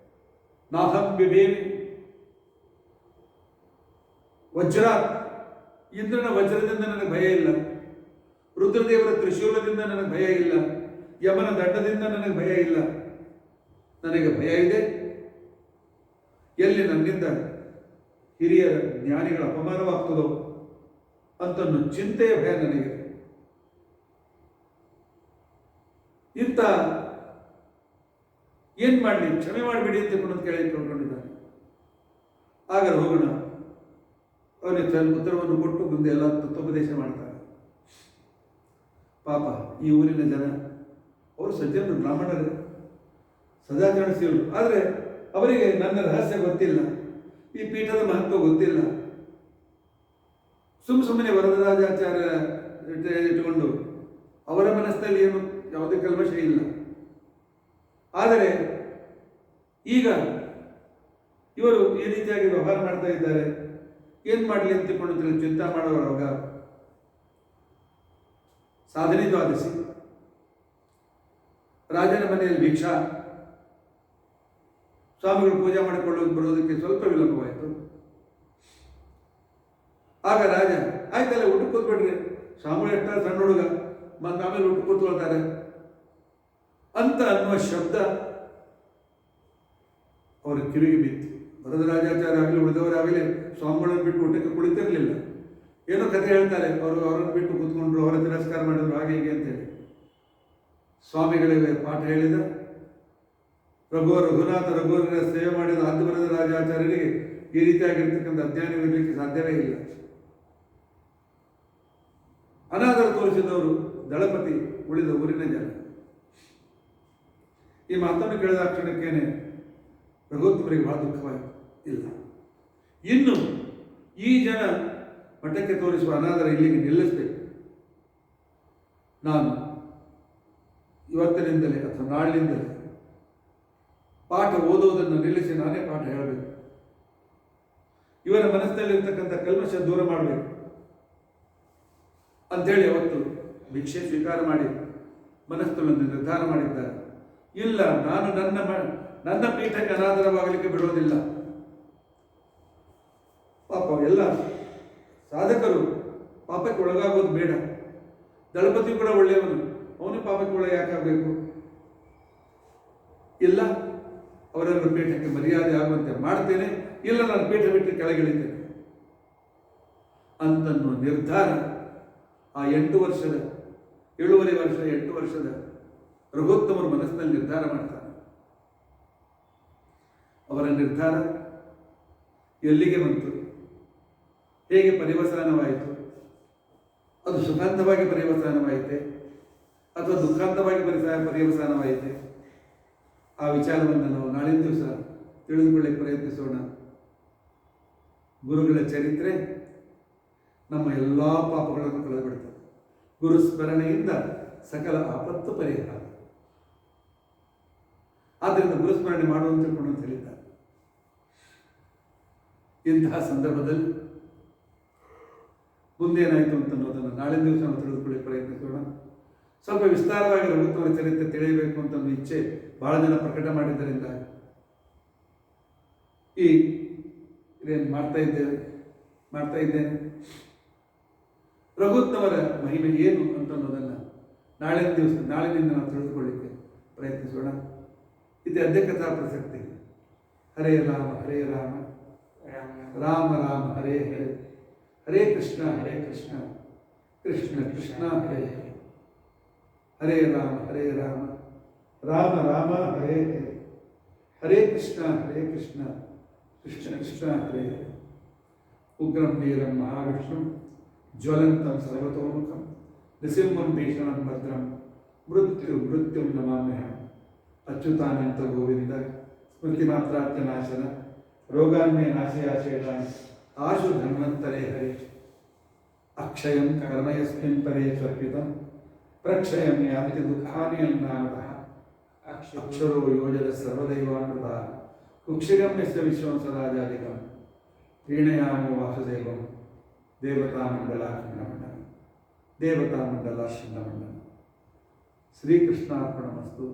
ನಾಹಂ ಬಿಬೇವಿ ವಜ್ರ, ಇಂದ್ರನ ವಜ್ರದಿಂದ ನನಗೆ ಭಯ ಇಲ್ಲ, ರುದ್ರದೇವರ ತ್ರಿಶೂಲದಿಂದ ನನಗೆ ಭಯ ಇಲ್ಲ, ಯಮನ ದಂಡದಿಂದ ನನಗೆ ಭಯ ಇಲ್ಲ. ನನಗೆ ಭಯ ಇದೆ ಎಲ್ಲಿ ನನ್ನಿಂದ ಹಿರಿಯರ ಜ್ಞಾನಿಗಳ ಅಪಮಾನವಾಗ್ತದೋ ಅಂತನ್ನೋ ಚಿಂತೆಯ ಭಯ ನನಗೆ. ಇಂಥ ಏನ್ ಮಾಡಲಿ, ಕ್ಷಮೆ ಮಾಡಿಬಿಡಿ ಅಂತ ಕೇಳಿಕೊಂಡಿದ್ದಾನೆ. ಆಗ ಹೋಗೋಣ ಅವನಿಗೆ ಉತ್ತರವನ್ನು ಕೊಟ್ಟು ಮುಂದೆ ಎಲ್ಲ ತತ್ವೋಪದೇಶ ಮಾಡ್ತಾರೆ. ಪಾಪ ಈ ಊರಿನ ಜನ ಅವರು ಸಜ್ಜನರು, ಬ್ರಾಹ್ಮಣರು, ಸದಾಚರಣಶೀಲರು. ಆದರೆ ಅವರಿಗೆ ನನ್ನ ರಹಸ್ಯ ಗೊತ್ತಿಲ್ಲ, ಈ ಪೀಠದ ಮಹತ್ವ ಗೊತ್ತಿಲ್ಲ. ಸುಮ್ಮನೆ ವರದರಾಜಾಚಾರ್ಯ ಇಟ್ಟುಕೊಂಡು ಅವರ ಮನಸ್ಸಿನಲ್ಲಿ ಏನು ಯಾವುದೇ ಕಲ್ಮಶ ಇಲ್ಲ. ಆದರೆ ಈಗ ಇವರು ಈ ರೀತಿಯಾಗಿ ವ್ಯವಹಾರ ಮಾಡ್ತಾ ಇದ್ದಾರೆ, ಏನ್ ಮಾಡಲಿ ಅಂತ ತಿಳ್ಕೊಂಡು ಚಿಂತೆ ಮಾಡೋವಾಗ ಸಾಧನೆ ದ್ವಾದಶಿ, ರಾಜನ ಮನೆಯಲ್ಲಿ ಭಿಕ್ಷಾ, ಸ್ವಾಮಿಗಳು ಪೂಜೆ ಮಾಡಿಕೊಳ್ಳೋದು ಬರೋದಕ್ಕೆ ಸ್ವಲ್ಪ ವಿಳಂಬವಾಯಿತು. ಆಗ ರಾಜ, ಆಯ್ತಲ್ಲ ಊಟ ಕೂತ್ಬಿಡ್ರಿ, ಸ್ವಾಮಿಗಳು ಎಷ್ಟ ಸಣ್ಣ ಹುಡುಗ, ಆಮೇಲೆ ಊಟ ಕೂತ್ಕೊಳ್ತಾರೆ ಅಂತ ಅನ್ನುವ ಶಬ್ದ ಅವರ ಕಿವಿಗೆ ಬಿತ್ತು. ವರದರಾಜಾಚಾರ್ಯ ಆಗಲಿ ಉಳಿದವರಾಗಲಿ ಸ್ವಾಮಿಗಳನ್ನು ಬಿಟ್ಟು ಊಟಕ್ಕೆ ಕುಳಿತಿರಲಿಲ್ಲ. ಏನೋ ಕಥೆ ಹೇಳ್ತಾರೆ, ಅವರನ್ನು ಬಿಟ್ಟು ಕೂತ್ಕೊಂಡ್ರು, ಅವರ ತಿರಸ್ಕಾರ ಮಾಡಿದ್ರು, ಹಾಗೆ ಹೀಗೆ ಅಂತೇಳಿ. ಸ್ವಾಮಿಗಳಿಗೆ ಪಾಠ ಹೇಳಿದ ರಘುನಾಥ ರಘುವರರ ಸೇವೆ ಮಾಡಿದ ಆದಿ ವರದರಾಜಾಚಾರ್ಯರಿಗೆ ಈ ರೀತಿಯಾಗಿರ್ತಕ್ಕಂಥ ಅಜ್ಞಾನವಿರಲಿಕ್ಕೆ ಸಾಧ್ಯವೇ ಇಲ್ಲ. ಅನಾದರ ತೋರಿಸಿದವರು ದಳಪತಿ, ಉಳಿದ ಊರಿನ ಜನ. ಈ ಮಾತನ್ನು ಕೇಳಿದ ಕ್ಷಣಕ್ಕೇನೆ ರಘುತ್ತಮರಿಗೆ ಬಹಳ ದುಃಖವಾಯಿತು. ಇಲ್ಲ, ಇನ್ನು ಈ ಜನ ಮಠಕ್ಕೆ ತೋರಿಸುವ ಅನಾದರ ಇಲ್ಲಿಗೆ ನಿಲ್ಲಿಸಬೇಕು. ನಾನು ಇವತ್ತಿನಿಂದಲೇ ಅಥವಾ ನಾಳಿನಿಂದಲೇ ಪಾಠ ಓದುವುದನ್ನು ನಿಲ್ಲಿಸಿ ನಾನೇ ಪಾಠ ಹೇಳಬೇಕು. ಇವರ ಮನಸ್ಸಿನಲ್ಲಿರ್ತಕ್ಕಂಥ ಕಲ್ಮಶ ದೂರ ಮಾಡಬೇಕು ಅಂಥೇಳಿ ಅವತ್ತು ಭಿಕ್ಷೆ ಸ್ವೀಕಾರ ಮಾಡಿ ಮನಸ್ಸಿನೊಂದು ನಿರ್ಧಾರ ಮಾಡಿದ್ದಾರೆ. ಇಲ್ಲ, ನಾನು ನನ್ನ ಪೀಠಕ್ಕೆ ಅನಾದರವಾಗಲಿಕ್ಕೆ ಬಿಡೋದಿಲ್ಲ. ಪಾಪ ಎಲ್ಲ ಸಾಧಕರು ಪಾಪಕ್ಕೆ ಒಳಗಾಗೋದು ಬೇಡ. ದಳಪತಿ ಕೂಡ ಒಳ್ಳೆಯವನು, ಅವನು ಪಾಪಕ್ಕೆ ಒಳಗೆ ಯಾಕಾಗಬೇಕು? ಇಲ್ಲ, ಅವರೆಲ್ಲ ಪೀಠಕ್ಕೆ ಮರ್ಯಾದೆ ಆಗುವಂತೆ ಮಾಡ್ತೇನೆ, ಇಲ್ಲ ನಾನು ಪೀಠ ಬಿಟ್ಟು ಕೆಳಗಿಳಿತೇನೆ ಅಂತನ್ನೋ ನಿರ್ಧಾರ ಆ 8 ವರ್ಷದ 8 ವರ್ಷದ ರಘುತ್ತಮರು ಮನಸ್ಸಿನಲ್ಲಿ ನಿರ್ಧಾರ ಮಾಡ್ತಾರೆ. ಅವರ ನಿರ್ಧಾರ ಎಲ್ಲಿಗೆ ಬಂತು, ಹೇಗೆ ಪರ್ಯವಸಾನವಾಯಿತು, ಅದು ಸುಖಾಂತವಾಗಿ ಪರ್ಯವಸಾನವಾಯಿತೆ ಅಥವಾ ದುಃಖಾಂತವಾಗಿ ಪರ್ಯವಸಾನವಾಯಿತೆ, ಆ ವಿಚಾರವನ್ನು ನಾವು ನಾಳಿನ ದಿವಸ ತಿಳಿದುಕೊಳ್ಳಕ್ಕೆ ಪ್ರಯತ್ನಿಸೋಣ. ಗುರುಗಳ ಚರಿತ್ರೆ ನಮ್ಮ ಎಲ್ಲ ಪಾಪಗಳನ್ನು ಕಳೆದುಬಿಡ್ತದೆ. ಗುರು ಸ್ಮರಣೆಯಿಂದ ಸಕಲ ಆಪತ್ತು ಪರಿಹಾರ. ಆದ್ದರಿಂದ ಗುರುಸ್ಮರಣೆ ಮಾಡುವಂತ ತಿಳ್ಕೊಂಡು ಅಂತ ಹೇಳಿದ್ದಾರೆ. ಇಂತಹ ಸಂದರ್ಭದಲ್ಲಿ ಮುಂದೇನಾಯಿತು ಅಂತ ಅನ್ನೋದನ್ನು ನಾಳಿನ ದಿವಸ ನಾವು ತಿಳಿದುಕೊಳ್ಳಕ್ಕೆ ಪ್ರಯತ್ನಿಸೋಣ. ಸ್ವಲ್ಪ ವಿಸ್ತಾರವಾಗಿ ರಘುತ್ತಮರ ಚರಿತ್ರೆ ತಿಳಿಯಬೇಕು ಅಂತ ಒಂದು ಇಚ್ಛೆ ಬಹಳ ಜನ ಪ್ರಕಟ ಮಾಡಿದ್ದರಿಂದ ಇದೇನು ಮಾಡ್ತಾ ಇದ್ದೇನೆ. ರಘುತ್ತಮರ ಮಹಿಮೆ ಏನು ಅಂತ ಅನ್ನೋದನ್ನು ನಾಳಿನಿಂದ ನಾವು ತಿಳಿದುಕೊಳ್ಳಿಕ್ಕೆ ಪ್ರಯತ್ನಿಸೋಣ. ಇದು ಅಧ್ಯಕ್ಷತಾ ಪ್ರಸಕ್ತಿ. ಹರೇ ರಾಮ ಹರೇ ರಾಮ, ರಾಮ ರಾಮ ಹರೇ ಹರೇ, ಹರೇ ಕೃಷ್ಣ ಕೃಷ್ಣ ಕೃಷ್ಣ ಹರೇ ಹರೇ, ಹರೇ ರಾಮ ರಾಮ ರಾಮ ಹರೇ ಹರೇ, ಹರೇ ಕೃಷ್ಣ ಕೃಷ್ಣ ಕೃಷ್ಣ ಹರೇ ಹರೇ. ಉಗ್ರಂ ವೀರಂ ಮಹಾವಿಷ್ಣುಂ ಜ್ವಲಂತಂ ಸರ್ವತೋಮುಖಂ ನೃಸಿಂಹಂ ಭೀಷಣಂ ಭದ್ರಂ ಮೃತ್ಯುಂ ನಮಾಮ್ಯಹಂ. ಅಚ್ಯುತಾನಂತ ಗೋವಿಂದ ಸ್ಮೃತಿ ಮಾತ್ರಾರ್ಥ ನಾಶನ ರೋಗಾನ್ಮೇ ನಾಶಯಾಶೇಷಾನ್ ಆಶು ಧನ್ವಂತರೇ ಹರೇ. ಅಕ್ಷಯಂ ಕರ್ಮಯಸ್ಮಿನ್ ಪರೇ ಸ್ವರ್ಪಿತಂ ಪ್ರಕ್ಷಯಂ ಯಾಂತಿ ದುಃಖಾನಿ ಅನ್ನಾಮತಃ. ಅಕ್ಷರೋ ಯೋಜನ ಸರ್ವದೈವಾಮೃತ ಕುಕ್ಷಿಗಮ್ಯಸ್ಯ ವಿಶ್ವಂ ಸದಾಜಾಲಿಕಂ ಪ್ರೀಣಯಾಮೋ ವಾಸುದೇವಂ ದೇವತಾಮಂಡಲಾಶ್ರಮಂಡಲ. ಶ್ರೀಕೃಷ್ಣಾರ್ಪಣಮಸ್ತು.